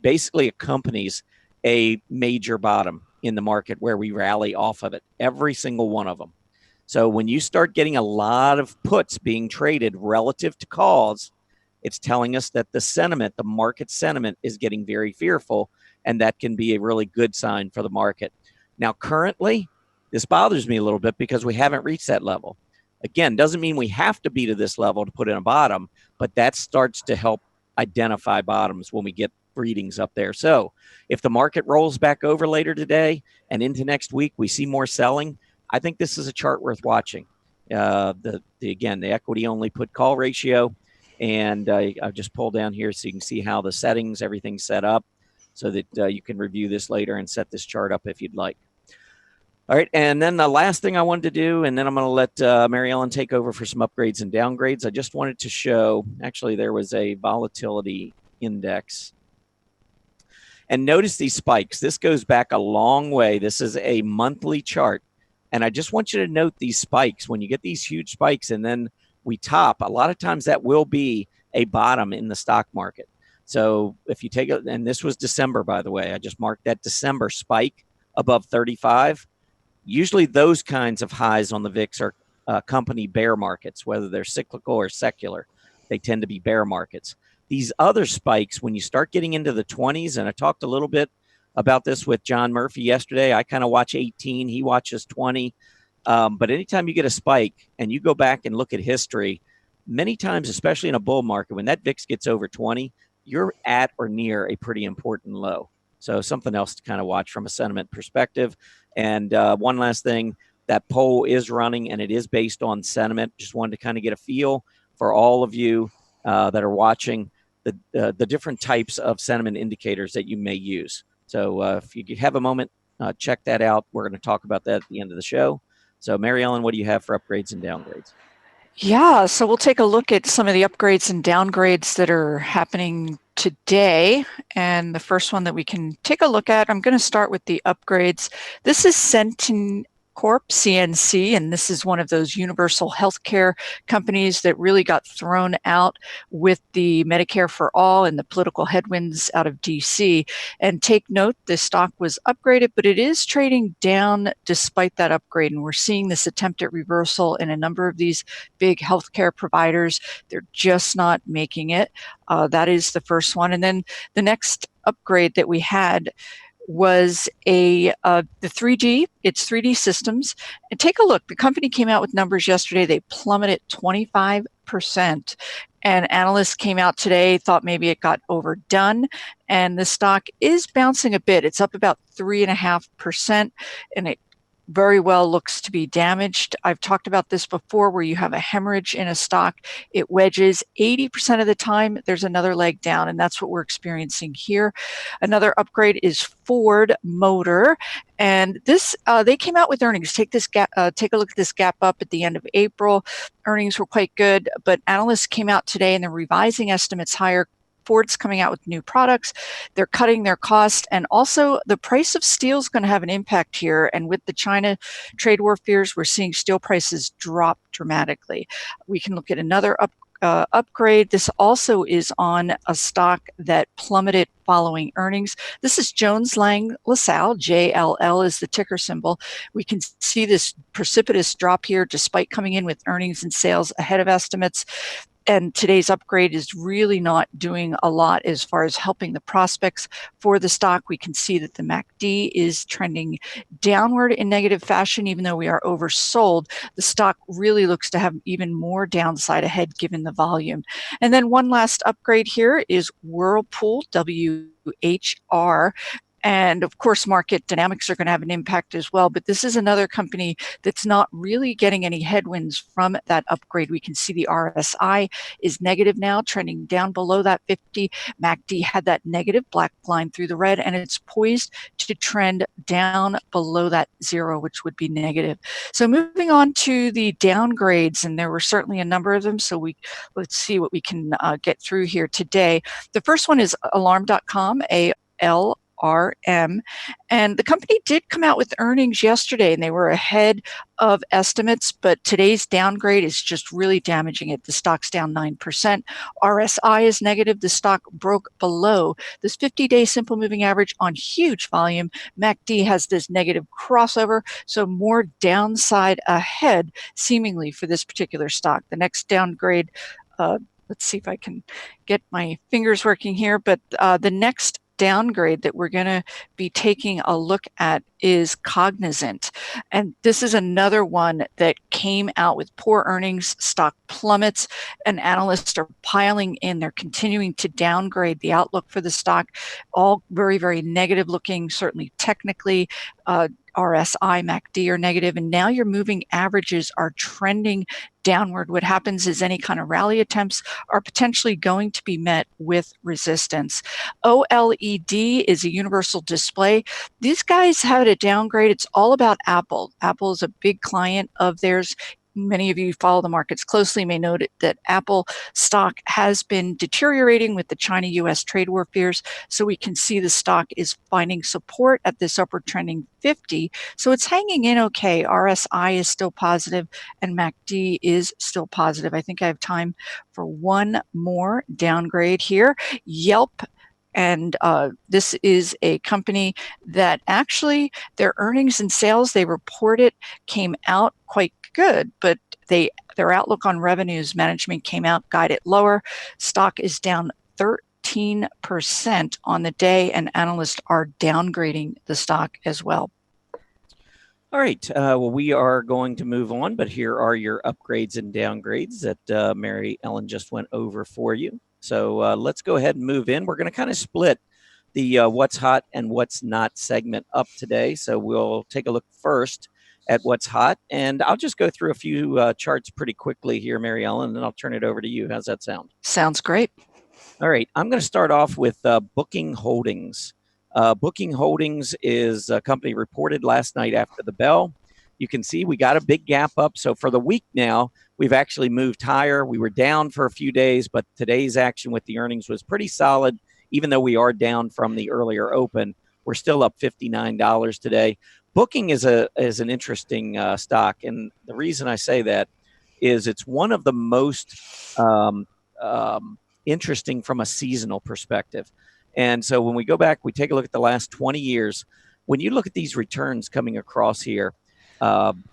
basically accompanies a major bottom in the market where we rally off of it, every single one of them. So when you start getting a lot of puts being traded relative to calls, it's telling us that the sentiment, the market sentiment, is getting very fearful, and that can be a really good sign for the market. Now, currently, this bothers me a little bit because we haven't reached that level. Again, doesn't mean we have to be to this level to put in a bottom, but that starts to help identify bottoms when we get readings up there. So if the market rolls back over later today and into next week, we see more selling, I think this is a chart worth watching. The equity only put call ratio, and I've just pulled down here so you can see how the settings, everything's set up, so that you can review this later and set this chart up if you'd like. All right, and then the last thing I wanted to do, and then I'm going to let Mary Ellen take over for some upgrades and downgrades. I just wanted to show, actually, there was a volatility index. And notice these spikes. This goes back a long way. This is a monthly chart. And I just want you to note these spikes. When you get these huge spikes and then we top, a lot of times that will be a bottom in the stock market. So if you take it, and this was December, by the way, I just marked that December spike above 35. Usually those kinds of highs on the VIX are accompany bear markets, whether they're cyclical or secular. They tend to be bear markets. These other spikes, when you start getting into the 20s, and I talked a little bit about this with John Murphy yesterday. I kind of watch 18. He watches 20. But anytime you get a spike and you go back and look at history, many times, especially in a bull market, when that VIX gets over 20, you're at or near a pretty important low. So something else to kind of watch from a sentiment perspective. And one last thing, that poll is running and it is based on sentiment. Just wanted to kind of get a feel for all of you that are watching the different types of sentiment indicators that you may use. So if you have a moment, check that out. We're going to talk about that at the end of the show. So Mary Ellen, what do you have for upgrades and downgrades? Yeah, so we'll take a look at some of the upgrades and downgrades that are happening today. And the first one that we can take a look at, I'm going to start with the upgrades. This is Centene Corp, CNC, and this is one of those universal healthcare companies that really got thrown out with the Medicare for All and the political headwinds out of DC. And take note, this stock was upgraded, but it is trading down despite that upgrade. And we're seeing this attempt at reversal in a number of these big healthcare providers. They're just not making it. That is the first one. And then the next upgrade that we had was the 3D. It's 3D Systems. And take a look. The company came out with numbers yesterday. They plummeted 25%. And analysts came out today, thought maybe it got overdone. And the stock is bouncing a bit. It's up about 3.5%. And it very well looks to be damaged. I've talked about this before, where you have a hemorrhage in a stock, it wedges 80% of the time. There's another leg down, and that's what we're experiencing here. Another upgrade is Ford Motor, and this they came out with earnings. Take a look at this gap up at the end of April. Earnings were quite good, but analysts came out today and they're revising estimates higher. Ford's coming out with new products. They're cutting their cost. And also the price of steel is going to have an impact here. And with the China trade war fears, we're seeing steel prices drop dramatically. We can look at another upgrade. This also is on a stock that plummeted following earnings. This is Jones Lang LaSalle. JLL is the ticker symbol. We can see this precipitous drop here despite coming in with earnings and sales ahead of estimates. And today's upgrade is really not doing a lot as far as helping the prospects for the stock. We can see that the MACD is trending downward in negative fashion, even though we are oversold. The stock really looks to have even more downside ahead given the volume. And then one last upgrade here is Whirlpool, WHR. And of course, market dynamics are going to have an impact as well. But this is another company that's not really getting any headwinds from that upgrade. We can see the RSI is negative now, trending down below that 50. MACD had that negative black line through the red, and it's poised to trend down below that 0, which would be negative. So moving on to the downgrades, and there were certainly a number of them. So let's see what we can get through here today. The first one is Alarm.com, RM. And the company did come out with earnings yesterday, and they were ahead of estimates, but today's downgrade is just really damaging it. The stock's down 9%. RSI is negative. The stock broke below this 50-day simple moving average on huge volume. MACD has this negative crossover, so more downside ahead, seemingly, for this particular stock. The next downgrade, let's see if I can get my fingers working here, but the next downgrade that we're going to be taking a look at is Cognizant. And this is another one that came out with poor earnings, stock plummets, and analysts are piling in. They're continuing to downgrade the outlook for the stock, all very, very negative looking, certainly technically. RSI, MACD are negative, and now your moving averages are trending downward. What happens is any kind of rally attempts are potentially going to be met with resistance. OLED is a universal display. These guys had a downgrade. It's all about Apple. Apple is a big client of theirs. Many of you who follow the markets closely may note that Apple stock has been deteriorating with the China-US trade war fears. So we can see the stock is finding support at this upward trending 50. So it's hanging in okay. RSI is still positive and MACD is still positive. I think I have time for one more downgrade here. Yelp. And this is a company that actually their earnings and sales, they reported, came out quite good, but their outlook on revenues management came out guided lower. Stock is down 13% on the day, and analysts are downgrading the stock as well. All right. Well, we are going to move on, but here are your upgrades and downgrades that Mary Ellen just went over for you. So let's go ahead and move in. We're going to kind of split the what's hot and what's not segment up today. So we'll take a look first at what's hot, and I'll just go through a few charts pretty quickly here, Mary Ellen, and then I'll turn it over to you. How's that sound? Sounds great. All right. I'm going to start off with Booking Holdings. Booking Holdings is a company reported last night after the bell. You can see we got a big gap up. So for the week now, we've actually moved higher. We were down for a few days, but today's action with the earnings was pretty solid. Even though we are down from the earlier open, we're still up $59 today. Booking is an interesting stock, and the reason I say that is it's one of the most interesting from a seasonal perspective. And so when we go back, we take a look at the last 20 years. When you look at these returns coming across here,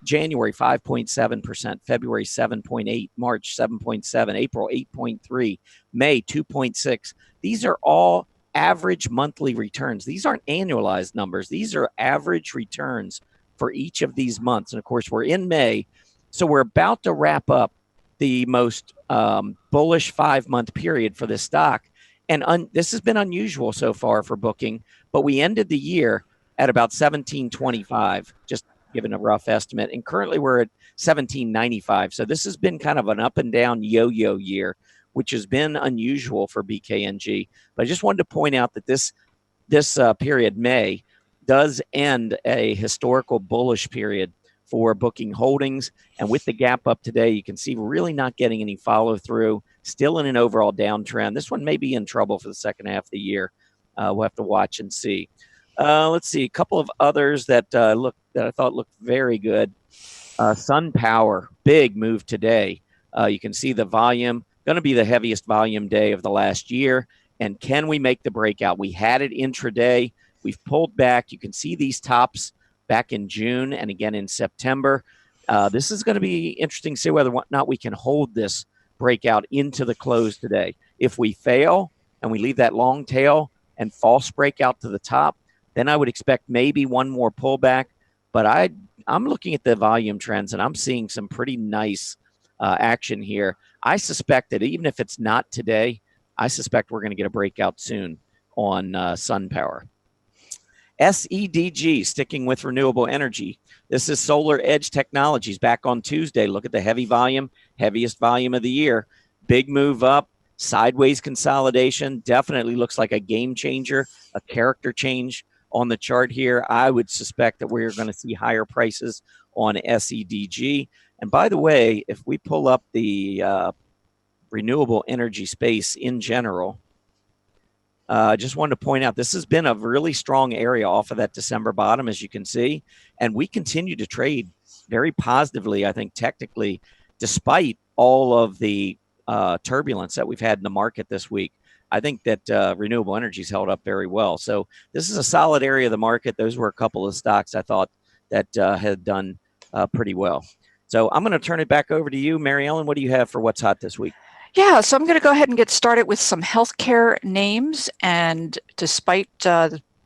January 5.7%, February 7.8%, March 7.7%, April 8.3%, May 2.6%. These are all average monthly returns. These aren't annualized numbers. These are average returns for each of these months. And of course, we're in May, so we're about to wrap up the most bullish 5-month period for this stock. And this has been unusual so far for Booking, but we ended the year at about 1725, just given a rough estimate. And currently we're at 1795. So this has been kind of an up and down yo-yo year, which has been unusual for BKNG. But I just wanted to point out that this period, May, does end a historical bullish period for Booking Holdings. And with the gap up today, you can see we're really not getting any follow through, still in an overall downtrend. This one may be in trouble for the second half of the year. We'll have to watch and see. Let's see, a couple of others that I thought looked very good. SunPower, big move today. You can see the volume, going to be the heaviest volume day of the last year. And can we make the breakout? We had it intraday. We've pulled back. You can see these tops back in June and again in September. This is going to be interesting to see whether or not we can hold this breakout into the close today. If we fail and we leave that long tail and false breakout to the top, then I would expect maybe one more pullback. But I'm looking at the volume trends, and I'm seeing some pretty nice action here. I suspect that even if it's not today, I suspect we're going to get a breakout soon on SunPower. SEDG, sticking with renewable energy. This is Solar Edge Technologies back on Tuesday. Look at the heavy volume, heaviest volume of the year. Big move up, sideways consolidation. Definitely looks like a game changer, a character change on the chart here. I would suspect that we're going to see higher prices on SEDG. And by the way, if we pull up the renewable energy space in general, I just wanted to point out this has been a really strong area off of that December bottom, as you can see, and we continue to trade very positively, I think, technically, despite all of the turbulence that we've had in the market this week. I think that renewable energy's held up very well. So this is a solid area of the market. Those were a couple of stocks I thought that had done pretty well. So I'm going to turn it back over to you, Mary Ellen. What do you have for what's hot this week? Yeah, so I'm going to go ahead and get started with some healthcare names. And despite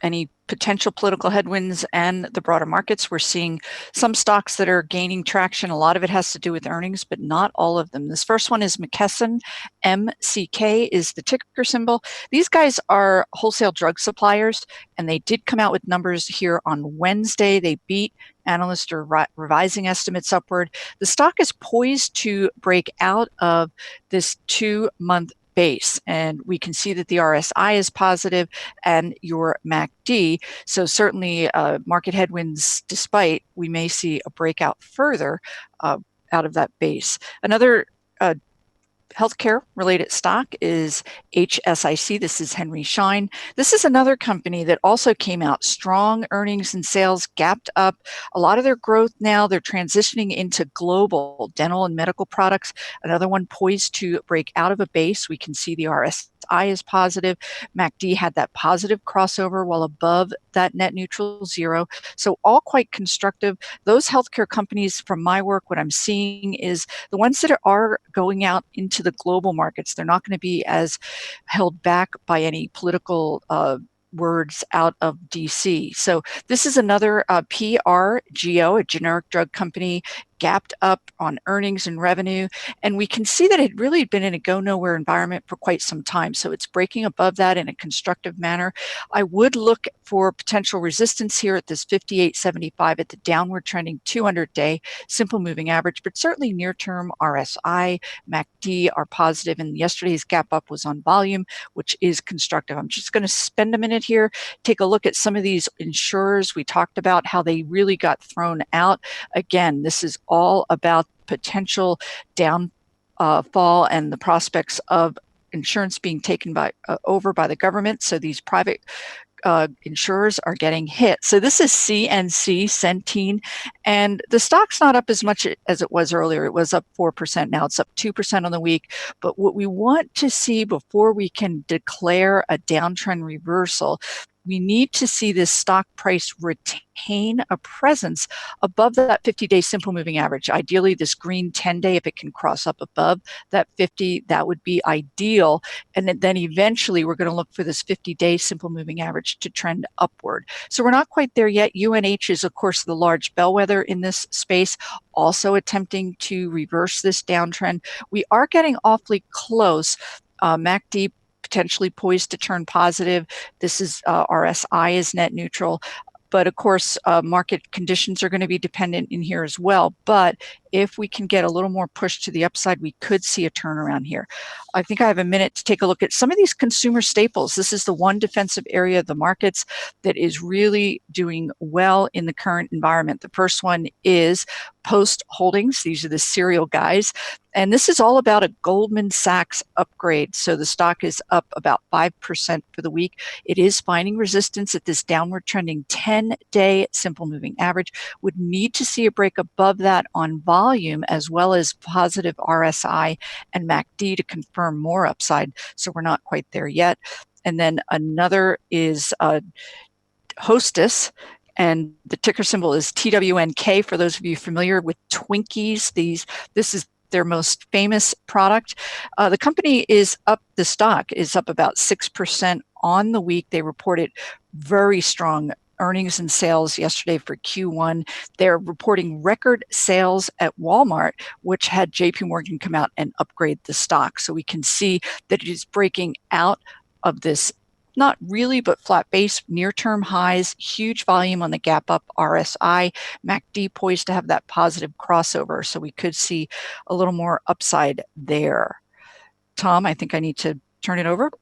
any potential political headwinds and the broader markets, we're seeing some stocks that are gaining traction. A lot of it has to do with earnings, but not all of them. This first one is McKesson. MCK is the ticker symbol. These guys are wholesale drug suppliers, and they did come out with numbers here on Wednesday. They beat analysts are revising estimates upward. The stock is poised to break out of this 2-month base, and we can see that the RSI is positive and your MACD. So certainly market headwinds despite, we may see a breakout further out of that base. Another healthcare related stock is HSIC. This is Henry Schein. This is another company that also came out strong earnings and sales, gapped up a lot of their growth. Now they're transitioning into global dental and medical products. Another one poised to break out of a base. We can see the RSI is positive. MACD had that positive crossover while above that net neutral zero. So all quite constructive. Those healthcare companies, from my work, what I'm seeing is the ones that are going out into the global markets, they're not going to be as held back by any political words out of DC. So this is another PRGO, a generic drug company, gapped up on earnings and revenue. And we can see that it really had been in a go nowhere environment for quite some time. So it's breaking above that in a constructive manner. I would look for potential resistance here at this 58.75 at the downward trending 200-day simple moving average, but certainly near term RSI, MACD are positive. And yesterday's gap up was on volume, which is constructive. I'm just going to spend a minute here, take a look at some of these insurers. We talked about how they really got thrown out. Again, this is all about potential downfall and the prospects of insurance being taken over by the government. So these private insurers are getting hit. So this is CNC, Centene, and the stock's not up as much as it was earlier. It was up 4%. Now it's up 2% on the week. But what we want to see before we can declare a downtrend reversal, we need to see this stock price retain a presence above that 50-day simple moving average. Ideally, this green 10-day, if it can cross up above that 50, that would be ideal. And then eventually, we're going to look for this 50-day simple moving average to trend upward. So we're not quite there yet. UNH is, of course, the large bellwether in this space, also attempting to reverse this downtrend. We are getting awfully close. MACD potentially poised to turn positive. This is RSI is net neutral. But of course, market conditions are going to be dependent in here as well. But if we can get a little more push to the upside, we could see a turnaround here. I think I have a minute to take a look at some of these consumer staples. This is the one defensive area of the markets that is really doing well in the current environment. The first one is Post Holdings. These are the cereal guys. And this is all about a Goldman Sachs upgrade. So the stock is up about 5% for the week. It is finding resistance at this downward trending 10-day simple moving average. Would need to see a break above that on volume as well as positive RSI and MACD to confirm more upside. So we're not quite there yet. And then another is Hostess. And the ticker symbol is TWNK for those of you familiar with Twinkies. This is their most famous product. The company is up, the stock is up about 6% on the week. They reported very strong earnings and sales yesterday for Q1. They're reporting record sales at Walmart, which had JP Morgan come out and upgrade the stock. So we can see that it is breaking out of this not really, but flat base, near-term highs, huge volume on the gap up RSI, MACD poised to have that positive crossover. So we could see a little more upside there. Tom, I think I need to turn it over.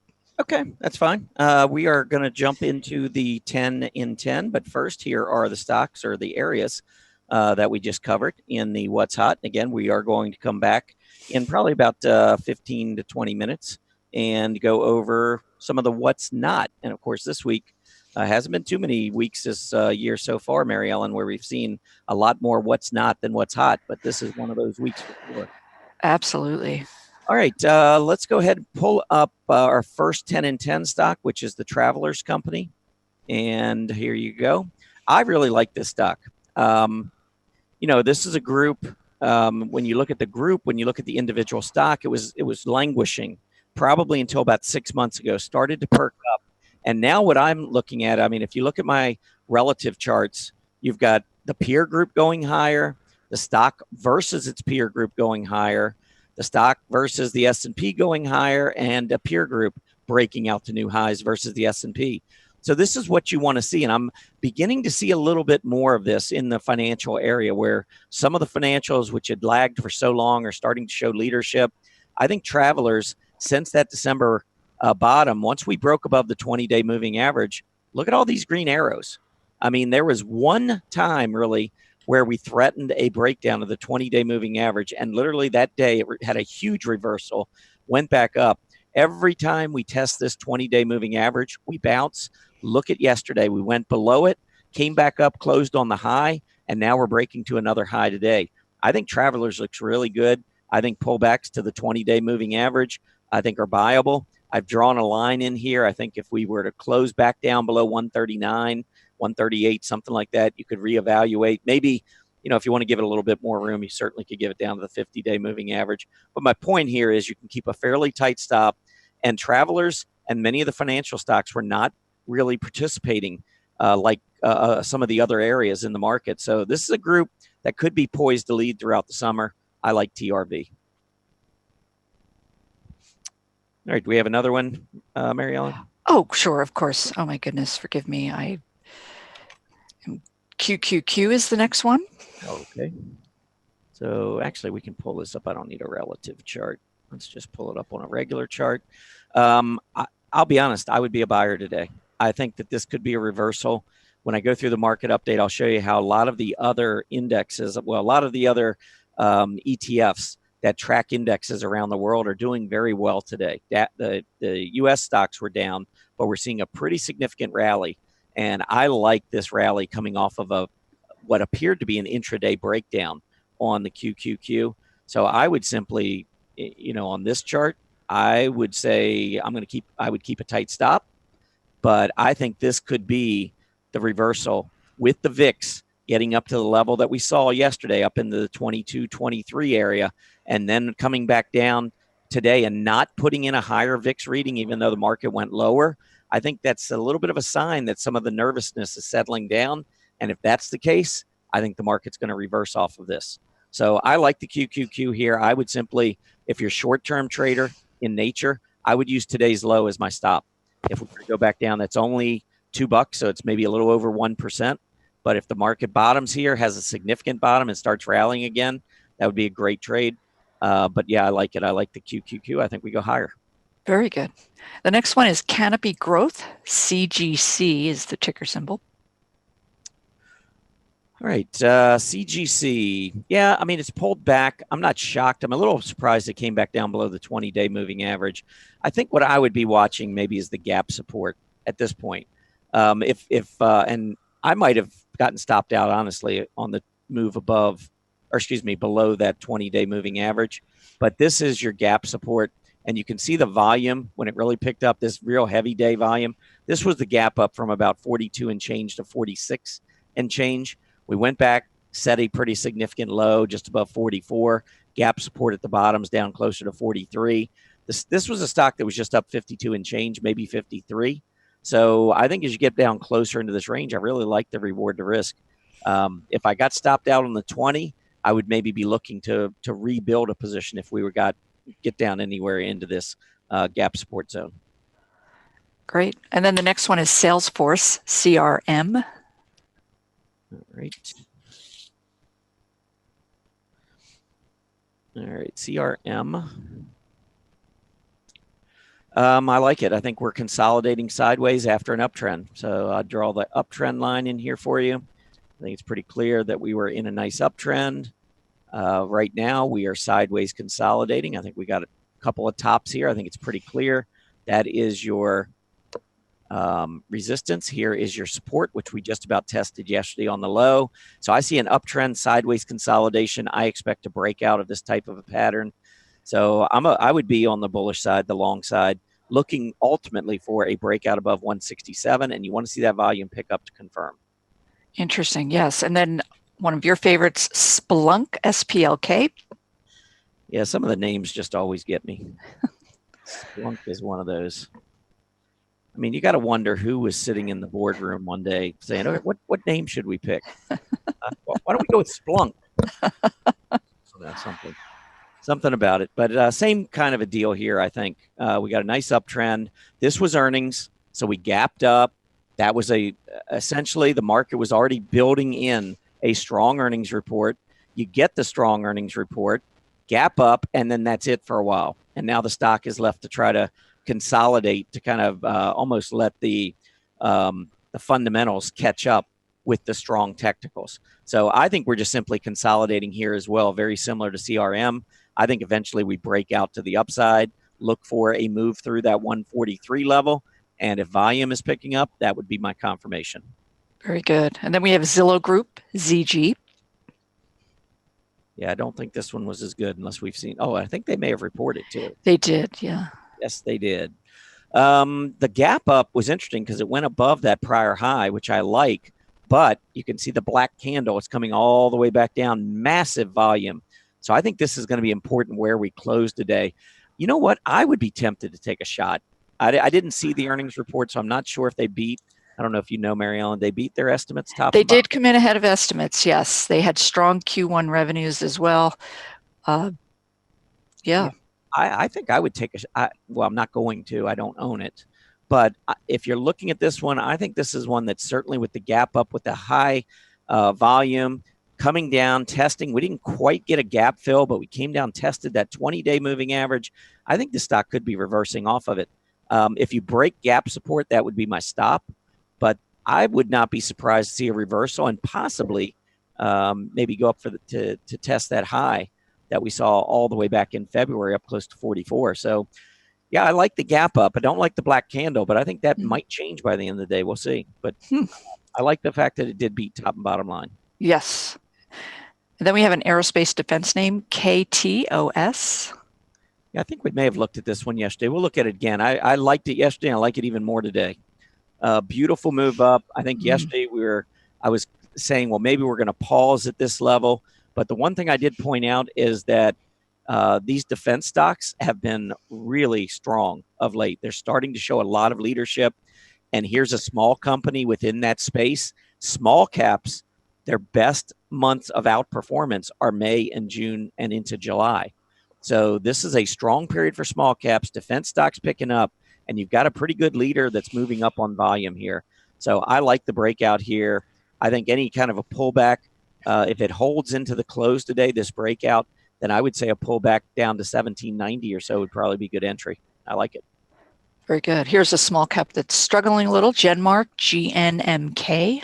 Okay, that's fine. We are going to jump into the 10 in 10, but first here are the stocks or the areas that we just covered in the What's Hot. Again, we are going to come back in probably about 15 to 20 minutes and go over some of the what's not. And of course, this week hasn't been too many weeks this year so far, Mary Ellen, where we've seen a lot more what's not than what's hot. But this is one of those weeks for sure. Absolutely. All right, let's go ahead and pull up our first 10 in 10 stock, which is the Travelers Company. And here you go. I really like this stock. This is a group. When you look at the group, when you look at the individual stock, it was languishing probably until about 6 months ago, started to perk up. And now what I'm looking at, I mean, if you look at my relative charts, you've got the peer group going higher, the stock versus its peer group going higher, the stock versus the S&P going higher, and a peer group breaking out to new highs versus the S&P. So this is what you want to see. And I'm beginning to see a little bit more of this in the financial area, where some of the financials which had lagged for so long are starting to show leadership. I think Travelers, since that December bottom, once we broke above the 20-day moving average, look at all these green arrows. I mean, there was one time really where we threatened a breakdown of the 20-day moving average, and literally that day it had a huge reversal, went back up. Every time we test this 20-day moving average, we bounce. Look at yesterday. We went below it, came back up, closed on the high, and now we're breaking to another high today. I think Travelers looks really good. I think pullbacks to the 20-day moving average, I think, are buyable. I've drawn a line in here. I think if we were to close back down below 139, 138, something like that, you could reevaluate. Maybe, if you want to give it a little bit more room, you certainly could give it down to the 50-day moving average. But my point here is you can keep a fairly tight stop, and Travelers and many of the financial stocks were not really participating like some of the other areas in the market. So this is a group that could be poised to lead throughout the summer. I like TRV. All right, do we have another one, Mary Ellen? Oh, sure, of course. Oh my goodness, forgive me. QQQ is the next one. Okay. So actually, we can pull this up. I don't need a relative chart. Let's just pull it up on a regular chart. I'll be honest, I would be a buyer today. I think that this could be a reversal. When I go through the market update, I'll show you how a lot of the other indexes, well, a lot of the other ETFs that track indexes around the world are doing very well today. The U.S. stocks were down, but we're seeing a pretty significant rally. And I like this rally coming off of what appeared to be an intraday breakdown on the QQQ. So I would simply, on this chart, I would say I would keep a tight stop. But I think this could be the reversal with the VIX getting up to the level that we saw yesterday, up in the 22, 23 area, and then coming back down today and not putting in a higher VIX reading, even though the market went lower. I think that's a little bit of a sign that some of the nervousness is settling down. And if that's the case, I think the market's going to reverse off of this. So I like the QQQ here. I would simply, if you're a short-term trader in nature, I would use today's low as my stop. If we go back down, that's only $2, so it's maybe a little over 1%. But if the market bottoms here, has a significant bottom and starts rallying again, that would be a great trade. But yeah, I like it. I like the QQQ. I think we go higher. Very good. The next one is Canopy Growth. CGC is the ticker symbol. All right, CGC. Yeah, I mean, it's pulled back. I'm not shocked. I'm a little surprised it came back down below the 20-day moving average. I think what I would be watching maybe is the gap support at this point. And I might have gotten stopped out, honestly, on the move below that 20-day moving average. But this is your gap support. And you can see the volume when it really picked up, this real heavy day volume. This was the gap up from about 42 and change to 46 and change. We went back, set a pretty significant low just above 44. Gap support at the bottoms down closer to 43. This was a stock that was just up 52 and change, maybe 53. So I think as you get down closer into this range, I really like the reward to risk. If I got stopped out on the 20, I would maybe be looking to rebuild a position if we get down anywhere into this gap support zone. Great. And then the next one is Salesforce, CRM. All right, CRM. I like it. I think we're consolidating sideways after an uptrend. So I'll draw the uptrend line in here for you. I think it's pretty clear that we were in a nice uptrend. Right now, we are sideways consolidating. I think we got a couple of tops here. I think it's pretty clear. That is your resistance. Here is your support, which we just about tested yesterday on the low. So I see an uptrend, sideways consolidation. I expect to break out of this type of a pattern. So I would be on the bullish side, the long side, looking ultimately for a breakout above 167, and you want to see that volume pick up to confirm. Interesting. Yes. And then one of your favorites, Splunk, SPLK. Yeah, some of the names just always get me. Splunk is one of those. I mean, you got to wonder who was sitting in the boardroom one day saying, "Okay, what name should we pick? Why don't we go with Splunk?" So that's something about it. But same kind of a deal here, I think. We got a nice uptrend. This was earnings, so we gapped up. That was essentially the market was already building in a strong earnings report. You get the strong earnings report, gap up, and then that's it for a while. And now the stock is left to try to consolidate to kind of almost let the fundamentals catch up with the strong technicals. So I think we're just simply consolidating here as well, very similar to CRM. I think eventually we break out to the upside, look for a move through that 143 level, and if volume is picking up, that would be my confirmation. Very good. And then we have Zillow Group, ZG. Yeah, I don't think this one was as good unless we've seen. Oh, I think they may have reported too. They did, yeah. Yes, they did. The gap up was interesting because it went above that prior high, which I like, but you can see the black candle. It's coming all the way back down, massive volume. So I think this is going to be important where we close today. You know what? I would be tempted to take a shot. I didn't see the earnings report, so I'm not sure if they beat. I don't know if you know, Mary Ellen, they beat their estimates top. They did come in ahead of estimates, yes. They had strong Q1 revenues as well. Yeah. I think I would take well, I'm not going to. I don't own it. But if you're looking at this one, I think this is one that's certainly with the gap up with the high volume coming down, testing. We didn't quite get a gap fill, but we came down, tested that 20-day moving average. I think the stock could be reversing off of it. If you break gap support, that would be my stop. But I would not be surprised to see a reversal and possibly maybe go up for to test that high that we saw all the way back in February up close to 44. So, yeah, I like the gap up. I don't like the black candle, but I think that might change by the end of the day. We'll see. But I like the fact that it did beat top and bottom line. Yes. And then we have an aerospace defense name, KTOS. Yeah, I think we may have looked at this one yesterday. We'll look at it again. I liked it yesterday. I like it even more today. Beautiful move up. I think yesterday I was saying, well, maybe we're going to pause at this level. But the one thing I did point out is that these defense stocks have been really strong of late. They're starting to show a lot of leadership. And here's a small company within that space. Small caps, their best months of outperformance are May and June and into July. So this is a strong period for small caps. Defense stocks picking up. And you've got a pretty good leader that's moving up on volume here. So I like the breakout here. I think any kind of a pullback, if it holds into the close today, this breakout, then I would say a pullback down to 1790 or so would probably be good entry. I like it. Very good. Here's a small cap that's struggling a little, Genmark, GNMK.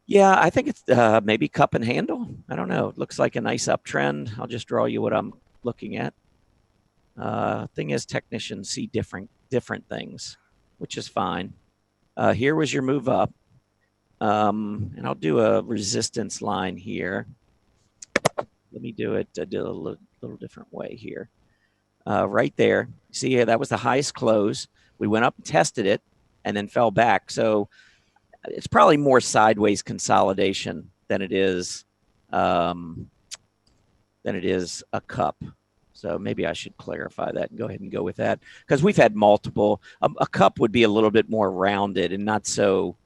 Yeah, I think it's maybe cup and handle. I don't know. It looks like a nice uptrend. I'll just draw you what I'm looking at. Thing is, technicians see different things, which is fine. Here was your move up. And I'll do a resistance line here. Let me do it. I did a little different way here. Right there. See here, that was the highest close. We went up and tested it and then fell back. So it's probably more sideways consolidation than it is a cup. So maybe I should clarify that and go ahead and go with that, because we've had multiple. A cup would be a little bit more rounded and not so.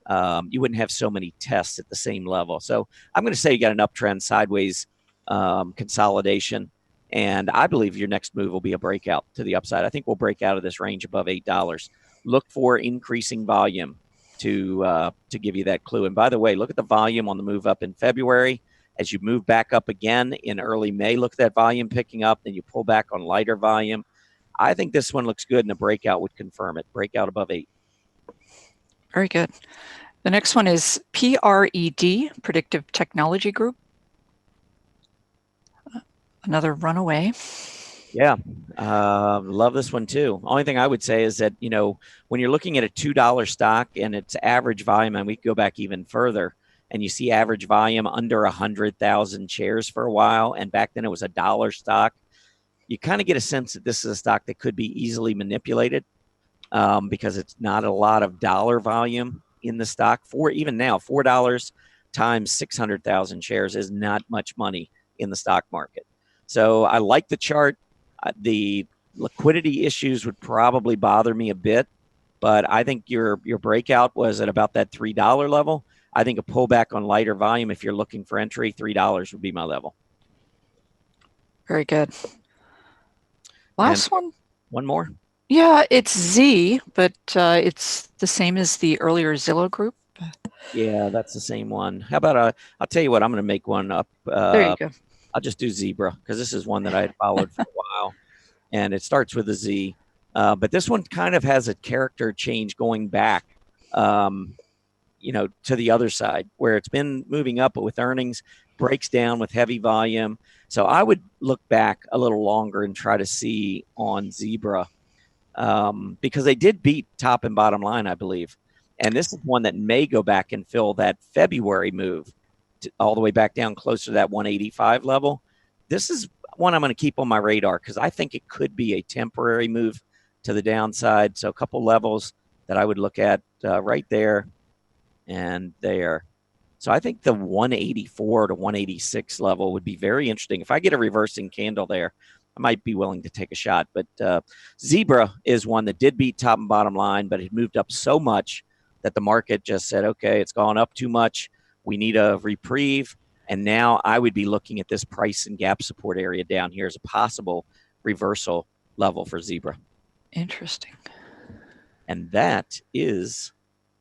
You wouldn't have so many tests at the same level. So I'm going to say you got an uptrend, sideways consolidation, and I believe your next move will be a breakout to the upside. I think we'll break out of this range above $8. Look for increasing volume to give you that clue. And by the way, look at the volume on the move up in February. As you move back up again in early May, look at that volume picking up, then you pull back on lighter volume. I think this one looks good, and a breakout would confirm it. Breakout above 8. Very good. The next one is PRED, Predictive Technology Group. Another runaway. Yeah, love this one too. Only thing I would say is that, when you're looking at a $2 stock and its average volume, and we could go back even further, and you see average volume under 100,000 shares for a while, and back then it was $1 stock, you kind of get a sense that this is a stock that could be easily manipulated because it's not a lot of dollar volume in the stock. Even now, $4 times 600,000 shares is not much money in the stock market. So I like the chart. The liquidity issues would probably bother me a bit, but I think your breakout was at about that $3 level. I think a pullback on lighter volume, if you're looking for entry, $3 would be my level. Very good. Last one. One more. Yeah, it's Z, but it's the same as the earlier Zillow group. Yeah, that's the same one. How about I'll tell you what, I'm going to make one up. There you go. I'll just do Zebra because this is one that I had followed for a while, and it starts with a Z. But this one kind of has a character change going back, to the other side where it's been moving up, but with earnings breaks down with heavy volume. So I would look back a little longer and try to see on Zebra because they did beat top and bottom line, I believe. And this is one that may go back and fill that February move all the way back down closer to that 185 level. This is one I'm going to keep on my radar because I think it could be a temporary move to the downside. So a couple levels that I would look at right there and there. So I think the 184 to 186 level would be very interesting. If I get a reversing candle there, I might be willing to take a shot. But Zebra is one that did beat top and bottom line, but it moved up so much that the market just said, okay, it's gone up too much. We need a reprieve. And now I would be looking at this price and gap support area down here as a possible reversal level for Zebra. Interesting. And that is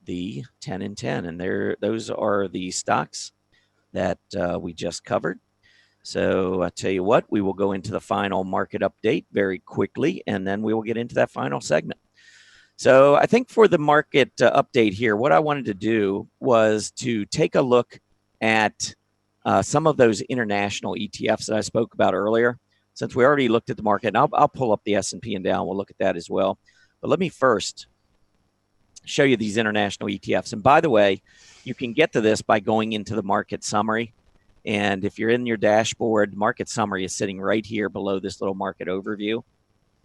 the 10 and 10. And those are the stocks that we just covered. So I tell you what, we will go into the final market update very quickly, and then we will get into that final segment. So I think for the market update here, what I wanted to do was to take a look at some of those international ETFs that I spoke about earlier. Since we already looked at the market, and I'll pull up the S&P and down. We'll look at that as well. But let me first show you these international ETFs. And by the way, you can get to this by going into the market summary. And if you're in your dashboard, market summary is sitting right here below this little market overview.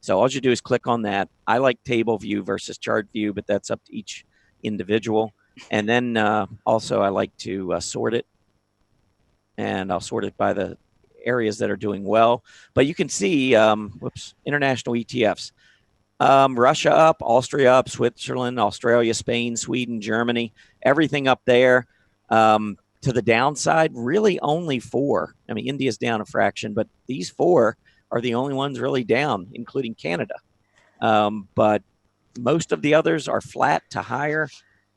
So all you do is click on that. I like table view versus chart view, but that's up to each individual. And then also I like to sort it. And I'll sort it by the areas that are doing well. But you can see, international ETFs. Russia up, Austria up, Switzerland, Australia, Spain, Sweden, Germany, everything up there. To the downside, really only 4. I mean, India's down a fraction, but these 4 are the only ones really down, including Canada. But most of the others are flat to higher.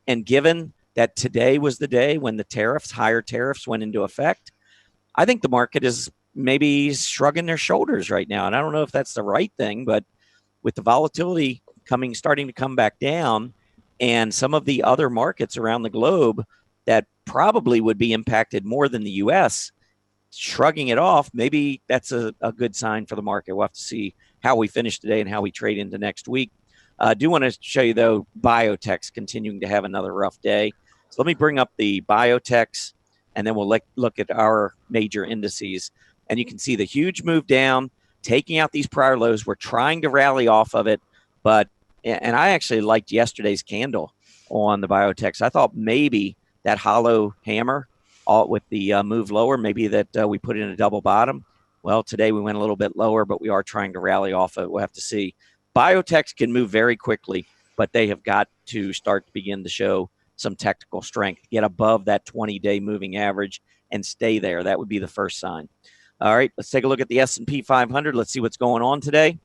And given that today was the day when the higher tariffs went into effect, I think the market is maybe shrugging their shoulders right now. And I don't know if that's the right thing, but with the volatility starting to come back down, and some of the other markets around the globe that probably would be impacted more than the U.S., shrugging it off, maybe that's a good sign for the market. We'll have to see how we finish today and how we trade into next week. I do want to show you, though, biotech's continuing to have another rough day. So let me bring up the biotechs, and then we'll look at our major indices. And you can see the huge move down, taking out these prior lows. We're trying to rally off of it, and I actually liked yesterday's candle on the biotechs. I thought maybe that hollow hammer with the move lower, maybe that we put in a double bottom. Well, today we went a little bit lower, but we are trying to rally off it. We'll have to see. Biotechs can move very quickly, but they have got to start to begin to show some technical strength, get above that 20-day moving average and stay there. That would be the first sign. All right, let's take a look at the S&P 500. Let's see what's going on today.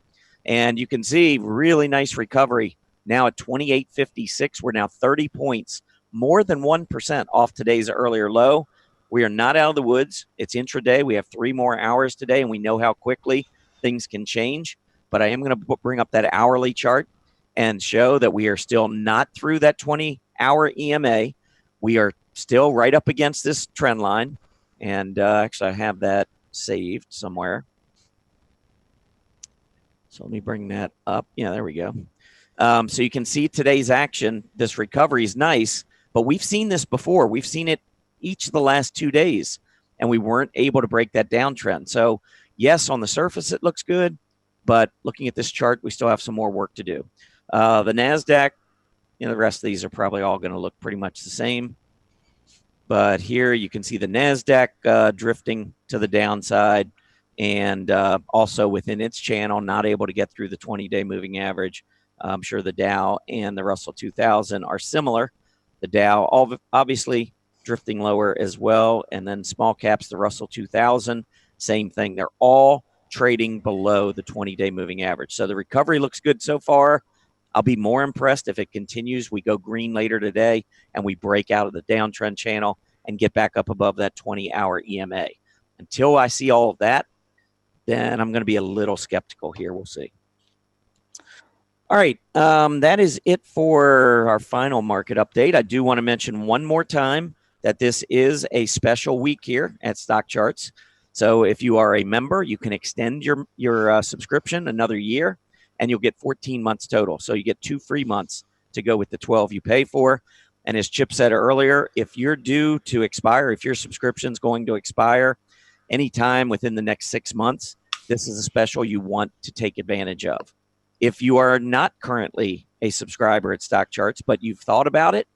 And you can see really nice recovery now at 28.56. We're now 30 points, more than 1% off today's earlier low. We are not out of the woods. It's intraday. We have 3 more hours today, and we know how quickly things can change. But I am going to bring up that hourly chart and show that we are still not through that 20-hour EMA. We are still right up against this trend line. And actually, I have that saved somewhere. So let me bring that up. Yeah, there we go. So you can see today's action. This recovery is nice, but we've seen this before. We've seen it each of the last 2 days, and we weren't able to break that downtrend. So yes, on the surface, it looks good, but looking at this chart, we still have some more work to do. The NASDAQ, the rest of these are probably all going to look pretty much the same. But here you can see the NASDAQ drifting to the downside, and also within its channel, not able to get through the 20-day moving average. I'm sure the Dow and the Russell 2000 are similar. The Dow obviously drifting lower as well, and then small caps, the Russell 2000, same thing. They're all trading below the 20-day moving average. So the recovery looks good so far. I'll be more impressed if it continues. We go green later today and we break out of the downtrend channel and get back up above that 20-hour EMA. Until I see all of that, then I'm going to be a little skeptical here. We'll see. All right, that is it for our final market update. I do want to mention one more time that this is a special week here at StockCharts. So if you are a member, you can extend your subscription another year, and you'll get 14 months total. So you get 2 free months to go with the 12 you pay for. And as Chip said earlier, if you're due to expire, if your subscription's going to expire anytime within the next 6 months, this is a special you want to take advantage of. If you are not currently a subscriber at StockCharts, but you've thought about it,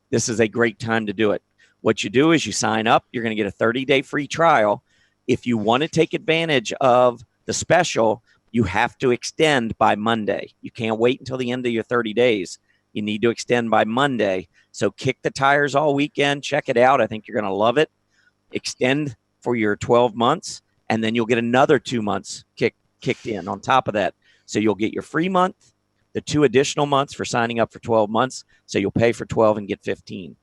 this is a great time to do it. What you do is you sign up. You're going to get a 30-day free trial. If you want to take advantage of the special, you have to extend by Monday. You can't wait until the end of your 30 days. You need to extend by Monday. So kick the tires all weekend. Check it out. I think you're going to love it. Extend for your 12 months, and then you'll get another 2 months kicked in on top of that. So you'll get your free month, the 2 additional months for signing up for 12 months. So you'll pay for 12 and get 15.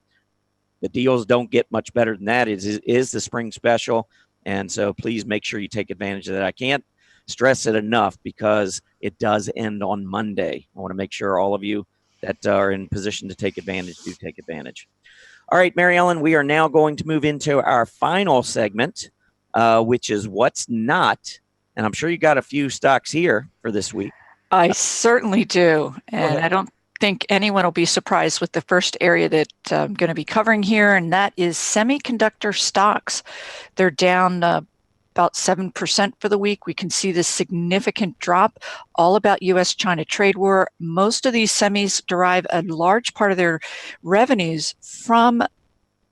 The deals don't get much better than that. It is the spring special. And so please make sure you take advantage of that. I can't stress it enough because it does end on Monday. I want to make sure all of you that are in position to take advantage do take advantage. All right, Mary Ellen, we are now going to move into our final segment, which is what's not. And I'm sure you got a few stocks here for this week. I certainly do. And I don't think anyone will be surprised with the first area that I'm going to be covering here, and that is semiconductor stocks. They're down about 7% for the week. We can see this significant drop, all about U.S.-China trade war. Most of these semis derive a large part of their revenues from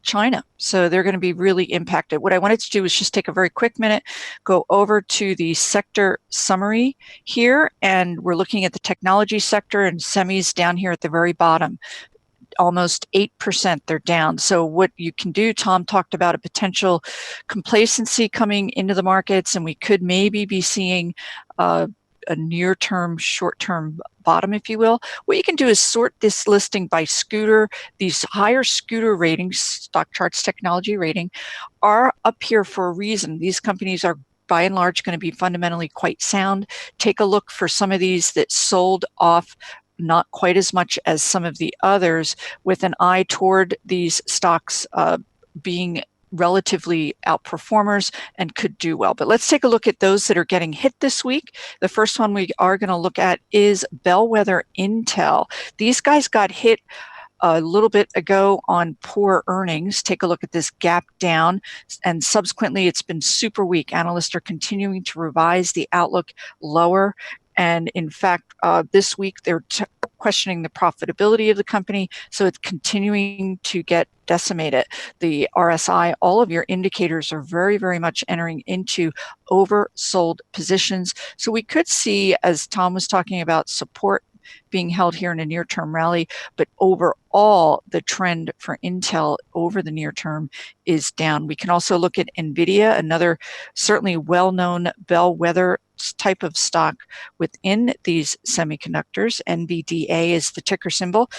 China. So they're going to be really impacted. What I wanted to do is just take a very quick minute, go over to the sector summary here, and we're looking at the technology sector and semis down here at the very bottom. Almost 8% they're down. So what you can do, Tom talked about a potential complacency coming into the markets, and we could maybe be seeing a near-term, short-term bottom, if you will. What you can do is sort this listing by scooter. These higher scooter ratings, StockCharts technology rating, are up here for a reason. These companies are by and large going to be fundamentally quite sound. Take a look for some of these that sold off not quite as much as some of the others, with an eye toward these stocks being relatively outperformers and could do well. But let's take a look at those that are getting hit this week. The first one we are going to look at is Bellwether Intel. These guys got hit a little bit ago on poor earnings. Take a look at this gap down, and subsequently it's been super weak. Analysts are continuing to revise the outlook lower. And in fact, this week they're questioning the profitability of the company, so it's continuing to get decimated. The RSI, all of your indicators are very, very much entering into oversold positions. So we could see, as Tom was talking about, support being held here in a near-term rally, but overall, the trend for Intel over the near term is down. We can also look at NVIDIA, another certainly well-known bellwether type of stock within these semiconductors. NVDA is the ticker symbol,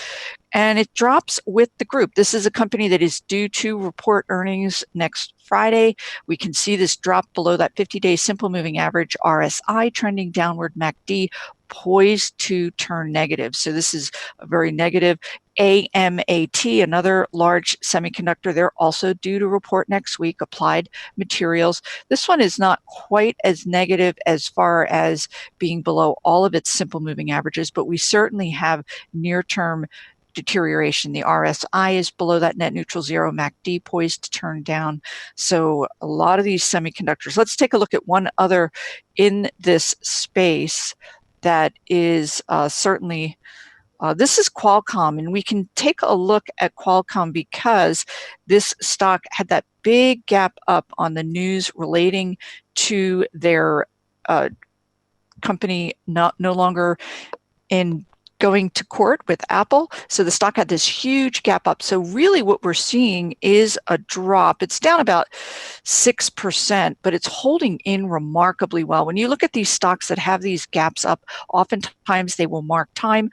and it drops with the group. This is a company that is due to report earnings next Friday. We can see this drop below that 50-day simple moving average, RSI trending downward, MACD poised to turn negative. So this is a very negative. AMAT, another large semiconductor, they're also due to report next week, Applied Materials. This one is not quite as negative as far as being below all of its simple moving averages, but we certainly have near-term deterioration. The RSI is below that net neutral zero, MACD poised to turn down. So a lot of these semiconductors. Let's take a look at one other in this space that is certainly this is Qualcomm, and we can take a look at Qualcomm because this stock had that big gap up on the news relating to their company no longer in going to court with Apple. So the stock had this huge gap up. So really what we're seeing is a drop. It's down about 6%, but it's holding in remarkably well. When you look at these stocks that have these gaps up, oftentimes they will mark time.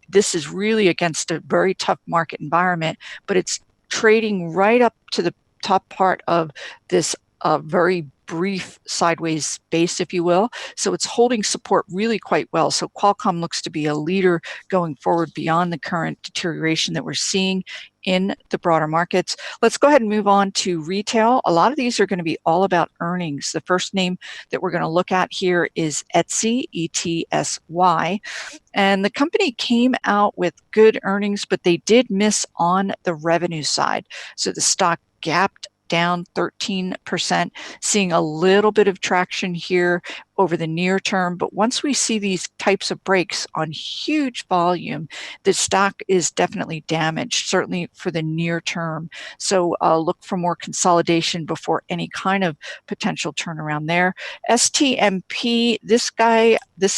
This is really against a very tough market environment, but it's trading right up to the top part of this very brief sideways base, if you will. So it's holding support really quite well. So Qualcomm looks to be a leader going forward beyond the current deterioration that we're seeing in the broader markets. Let's go ahead and move on to retail. A lot of these are going to be all about earnings. The first name that we're going to look at here is Etsy, ETSY. And the company came out with good earnings, but they did miss on the revenue side. So the stock gapped down 13%, seeing a little bit of traction here over the near term. But once we see these types of breaks on huge volume, the stock is definitely damaged, certainly for the near term. So look for more consolidation before any kind of potential turnaround there. STMP, this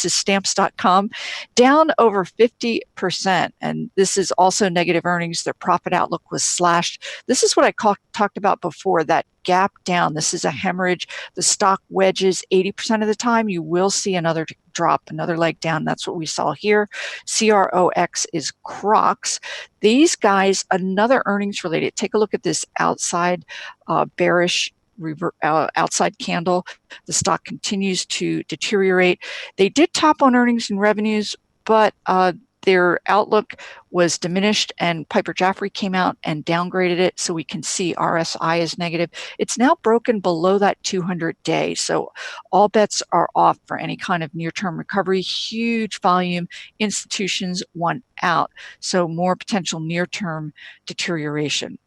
is stamps.com, down over 50%. And this is also negative earnings. Their profit outlook was slashed. This is what I talked about before, that gap down. This is a hemorrhage. The stock wedges 80% of the time. You will see another drop, another leg down. That's what we saw here. CROX is Crocs. These guys, another earnings related. Take a look at this outside bearish outside candle. The stock continues to deteriorate. They did top on earnings and revenues, but their outlook was diminished, and Piper Jaffray came out and downgraded it. So we can see RSI is negative. It's now broken below that 200-day. So all bets are off for any kind of near-term recovery. Huge volume. Institutions want out. So more potential near-term deterioration.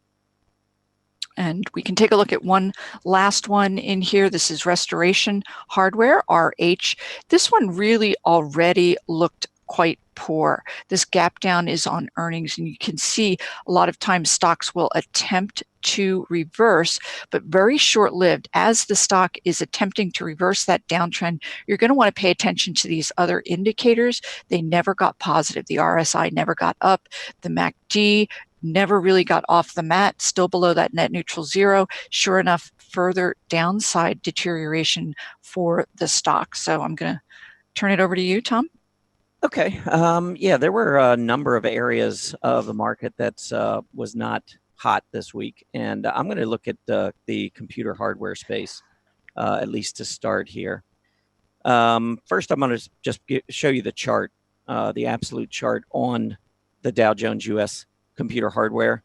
And we can take a look at one last one in here. This is Restoration Hardware, RH. This one really already looked quite poor. This gap down is on earnings, and you can see a lot of times stocks will attempt to reverse, but very short-lived. As the stock is attempting to reverse that downtrend, you're going to want to pay attention to these other indicators. They never got positive. The RSI never got up. The MACD never really got off the mat, still below that net neutral zero. Sure enough, further downside deterioration for the stock. So I'm going to turn it over to you, Tom. Okay. Yeah, there were a number of areas of the market that was not hot this week, and I'm going to look at the computer hardware space, at least to start here. First, I'm going to just show you the chart, the absolute chart on the Dow Jones U.S. computer hardware.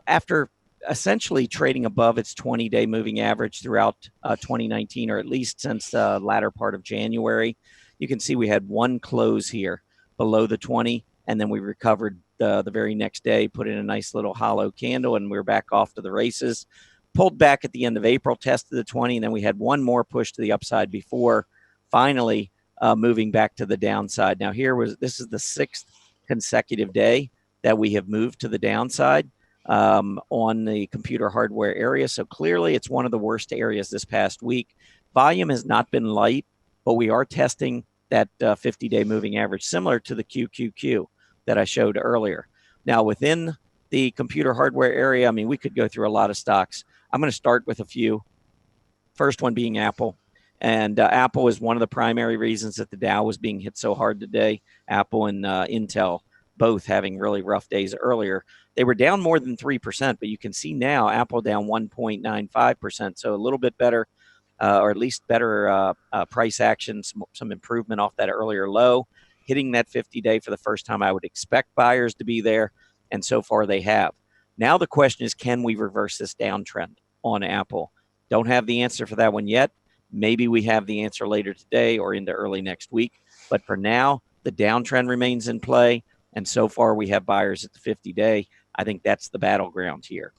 After essentially trading above its 20-day moving average throughout 2019, or at least since the latter part of January, you can see we had one close here below the 20, and then we recovered the very next day, put in a nice little hollow candle, and we were back off to the races. Pulled back at the end of April, tested the 20, and then we had one more push to the upside before finally moving back to the downside. Now this is the 6th consecutive day that we have moved to the downside on the computer hardware area. So clearly it's one of the worst areas this past week. Volume has not been light, but we are testing that 50-day moving average, similar to the QQQ that I showed earlier. Now, within the computer hardware area, I mean, we could go through a lot of stocks. I'm going to start with a few. First one being Apple. And Apple is one of the primary reasons that the Dow was being hit so hard today. Apple and Intel both having really rough days earlier. They were down more than 3%, but you can see now Apple down 1.95%, so a little bit better. Or at least better price action, some improvement off that earlier low, hitting that 50-day for the first time. I would expect buyers to be there. And so far they have. Now the question is, can we reverse this downtrend on Apple? Don't have the answer for that one yet. Maybe we have the answer later today or into early next week. But for now, the downtrend remains in play. And so far we have buyers at the 50-day. I think that's the battleground here.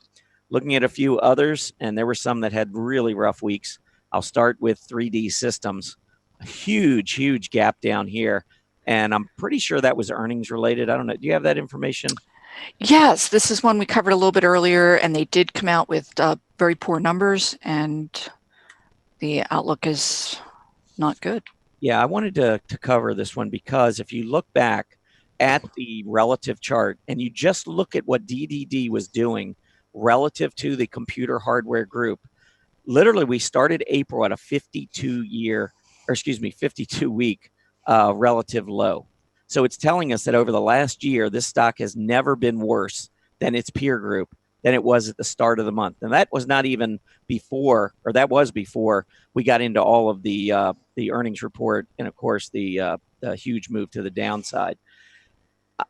Looking at a few others, and there were some that had really rough weeks. I'll start with 3D Systems. A huge gap down here. And I'm pretty sure that was earnings related. I don't know. Do you have that information? Yes, this is one we covered a little bit earlier, and they did come out with very poor numbers, and the outlook is not good. Yeah, I wanted to cover this one because if you look back at the relative chart and you just look at what DDD was doing relative to the computer hardware group, literally we started April at a 52-week relative low. So it's telling us that over the last year, this stock has never been worse than its peer group than it was at the start of the month. And that was not even before, or that was before we got into all of the earnings report and, of course, the huge move to the downside.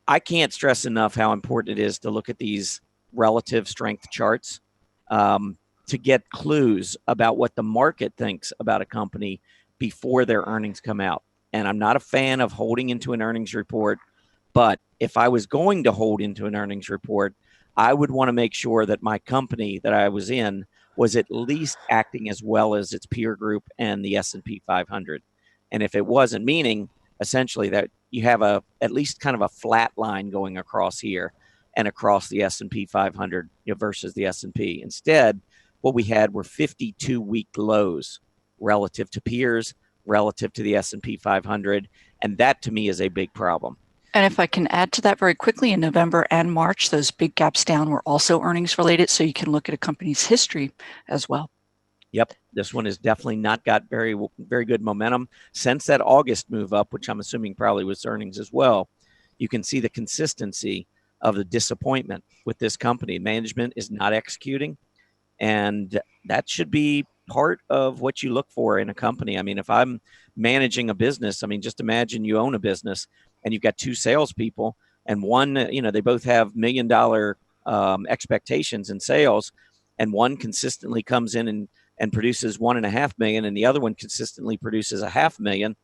I can't stress enough how important it is to look at these relative strength charts to get clues about what the market thinks about a company before their earnings come out. And I'm not a fan of holding into an earnings report, but if I was going to hold into an earnings report, I would want to make sure that my company that I was in was at least acting as well as its peer group and the S&P 500. And if it wasn't, meaning essentially that you have at least kind of a flat line going across here and across the S&P 500 versus the S&P. Instead, what we had were 52-week lows relative to peers, relative to the S&P 500, and that to me is a big problem. And if I can add to that very quickly, in November and March, those big gaps down were also earnings related, so you can look at a company's history as well. Yep, this one has definitely not got very good momentum since that August move up, which I'm assuming probably was earnings as well. You can see the consistency of the disappointment with this company. Management is not executing, and that should be part of what you look for in a company. I mean, if I'm managing a business, I mean, just imagine you own a business and you've got two salespeople, and one, they both have $1 million expectations in sales, and one consistently comes in and produces $1.5 million, and the other one consistently produces $500,000.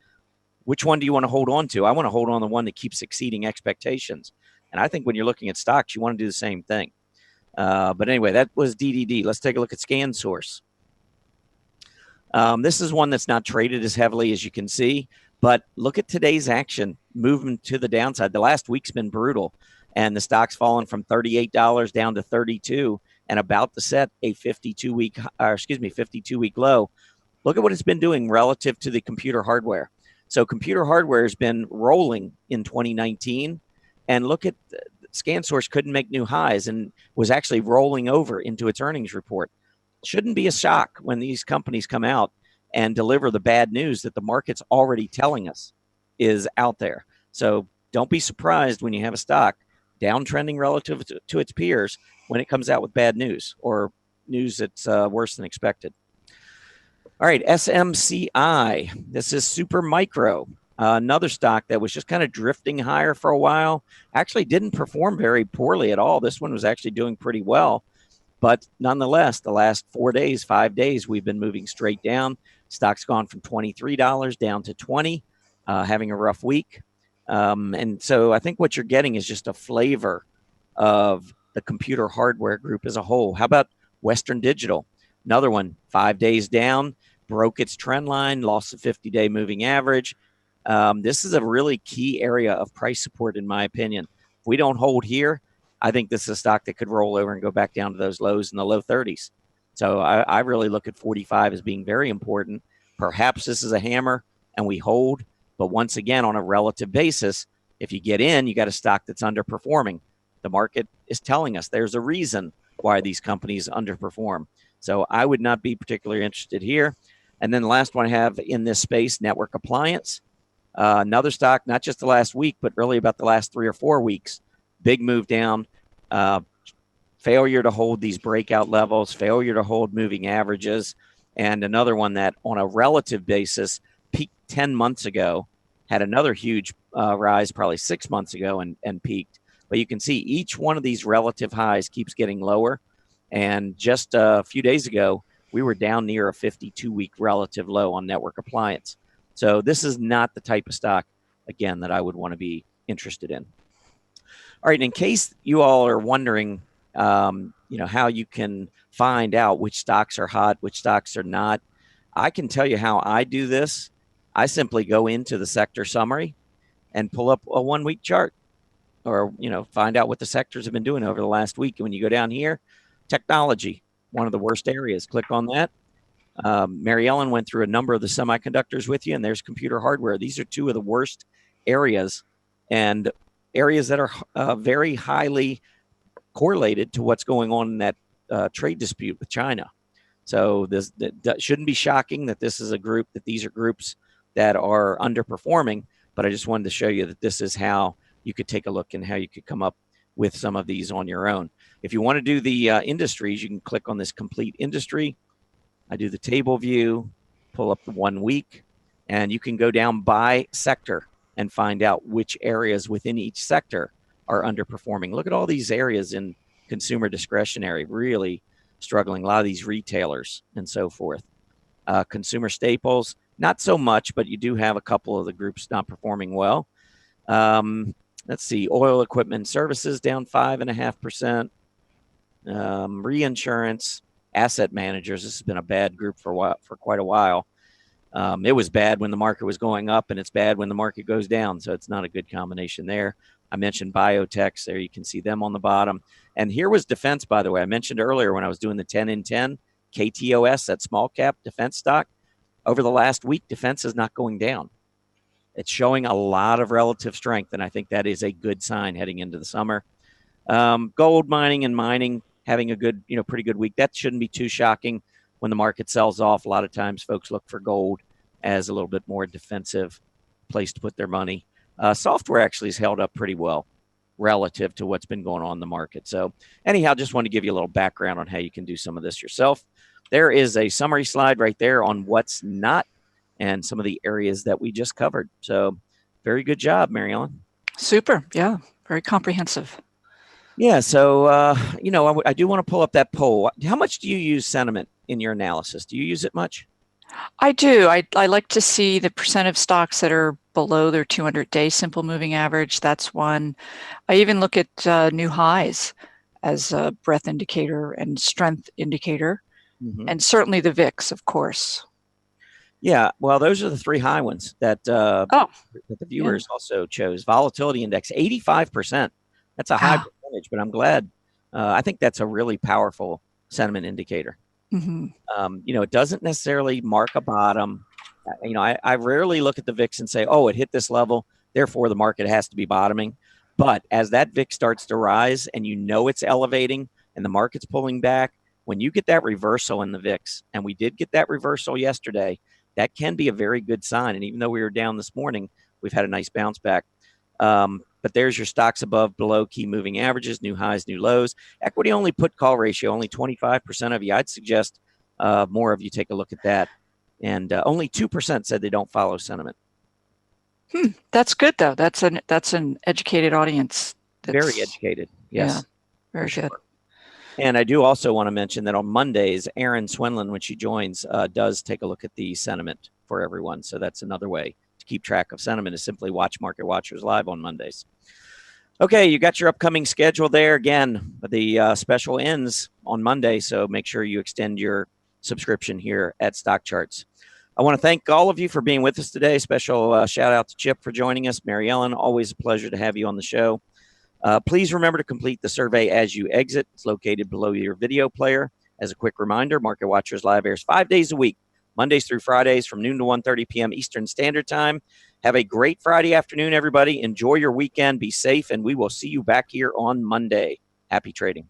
Which one do you want to hold on to? I want to hold on to the one that keeps exceeding expectations. And I think when you're looking at stocks, you want to do the same thing. But anyway, that was DDD. Let's take a look at ScanSource. This is one that's not traded as heavily as you can see, but look at today's action, movement to the downside. The last week's been brutal, and the stock's fallen from $38 down to $32 and about to set a 52-week low. Look at what it's been doing relative to the computer hardware. So computer hardware has been rolling in 2019, and look at ScanSource couldn't make new highs and was actually rolling over into its earnings report. Shouldn't be a shock when these companies come out and deliver the bad news that the market's already telling us is out there. So don't be surprised when you have a stock downtrending relative to its peers when it comes out with bad news or news that's worse than expected. All right, SMCI. This is Super Micro, another stock that was just kind of drifting higher for a while. Actually didn't perform very poorly at all. This one was actually doing pretty well. But nonetheless, the last 5 days, we've been moving straight down. Stock's gone from $23 down to $20, having a rough week. And so I think what you're getting is just a flavor of the computer hardware group as a whole. How about Western Digital? Another one, 5 days down, broke its trend line, lost the 50-day moving average. This is a really key area of price support, in my opinion. If we don't hold here, I think this is a stock that could roll over and go back down to those lows in the low 30s. So I really look at 45 as being very important. Perhaps this is a hammer and we hold, but once again, on a relative basis, if you get in, you got a stock that's underperforming. The market is telling us there's a reason why these companies underperform. So I would not be particularly interested here. And then the last one I have in this space, Network Appliance. Another stock, not just the last week, but really about the last 3 or 4 weeks. Big move down, failure to hold these breakout levels, failure to hold moving averages, and another one that on a relative basis peaked 10 months ago, had another huge rise probably 6 months ago and peaked. But you can see each one of these relative highs keeps getting lower. And just a few days ago, we were down near a 52-week relative low on network appliance. So this is not the type of stock, again, that I would want to be interested in. All right, in case you all are wondering, how you can find out which stocks are hot, which stocks are not, I can tell you how I do this. I simply go into the sector summary and pull up a 1-week chart, or find out what the sectors have been doing over the last week. And when you go down here, technology, one of the worst areas, click on that. Mary Ellen went through a number of the semiconductors with you, and there's computer hardware. These are two of the worst areas, and areas that are very highly correlated to what's going on in that trade dispute with China. So that shouldn't be shocking that this is a group, that these are groups that are underperforming, but I just wanted to show you that this is how you could take a look and how you could come up with some of these on your own. If you want to do the industries, you can click on this complete industry. I do the table view, pull up the 1 week, and you can go down by sector and find out which areas within each sector are underperforming. Look at all these areas in consumer discretionary, really struggling. A lot of these retailers and so forth. Consumer staples, not so much, but you do have a couple of the groups not performing well. Let's see, oil equipment services down 5.5%. Reinsurance, asset managers, this has been a bad group for quite a while. It was bad when the market was going up, and it's bad when the market goes down, so it's not a good combination there. I mentioned biotechs there. You can see them on the bottom. And here was defense, by the way. I mentioned earlier when I was doing the 10 in 10, KTOS, that small cap defense stock. Over the last week, defense is not going down. It's showing a lot of relative strength, and I think that is a good sign heading into the summer. Gold mining and mining having a good, pretty good week. That shouldn't be too shocking. When the market sells off, a lot of times folks look for gold as a little bit more defensive place to put their money. Software actually has held up pretty well relative to what's been going on in the market. So anyhow, just want to give you a little background on how you can do some of this yourself. There is a summary slide right there on what's not and some of the areas that we just covered. So very good job, Mary Ellen. Super. Yeah. Very comprehensive. Yeah. So, I do want to pull up that poll. How much do you use sentiment in your analysis? Do you use it much? I do. I like to see the percent of stocks that are below their 200-day simple moving average. That's one. I even look at new highs as a breadth indicator and strength indicator, and certainly the VIX, of course. Yeah, well, those are the three high ones that the viewers also chose. Volatility index, 85%. That's a high percentage, but I'm glad. I think that's a really powerful sentiment indicator. It doesn't necessarily mark a bottom. I rarely look at the VIX and say, oh, it hit this level, therefore the market has to be bottoming. But as that VIX starts to rise and it's elevating and the market's pulling back, when you get that reversal in the VIX, and we did get that reversal yesterday, that can be a very good sign. And even though we were down this morning, we've had a nice bounce back. But there's your stocks above, below key moving averages, new highs, new lows. Equity only put call ratio, only 25% of you. I'd suggest more of you take a look at that. And only 2% said they don't follow sentiment. That's good, though. That's an educated audience. Very educated. Yes. Yeah, very good. And I do also want to mention that on Mondays, Erin Swinland, when she joins, does take a look at the sentiment for everyone. So that's another way to keep track of sentiment, is simply watch Market Watchers live on Mondays. Okay, you got your upcoming schedule there. Again, the special ends on Monday, so make sure you extend your subscription here at StockCharts. I want to thank all of you for being with us today. Special shout out to Chip for joining us. Mary Ellen, always a pleasure to have you on the show. Please remember to complete the survey as you exit. It's located below your video player. As a quick reminder, Market Watchers Live airs 5 days a week, Mondays through Fridays from noon to 1:30 p.m. Eastern Standard Time. Have a great Friday afternoon, everybody. Enjoy your weekend. Be safe, and we will see you back here on Monday. Happy trading.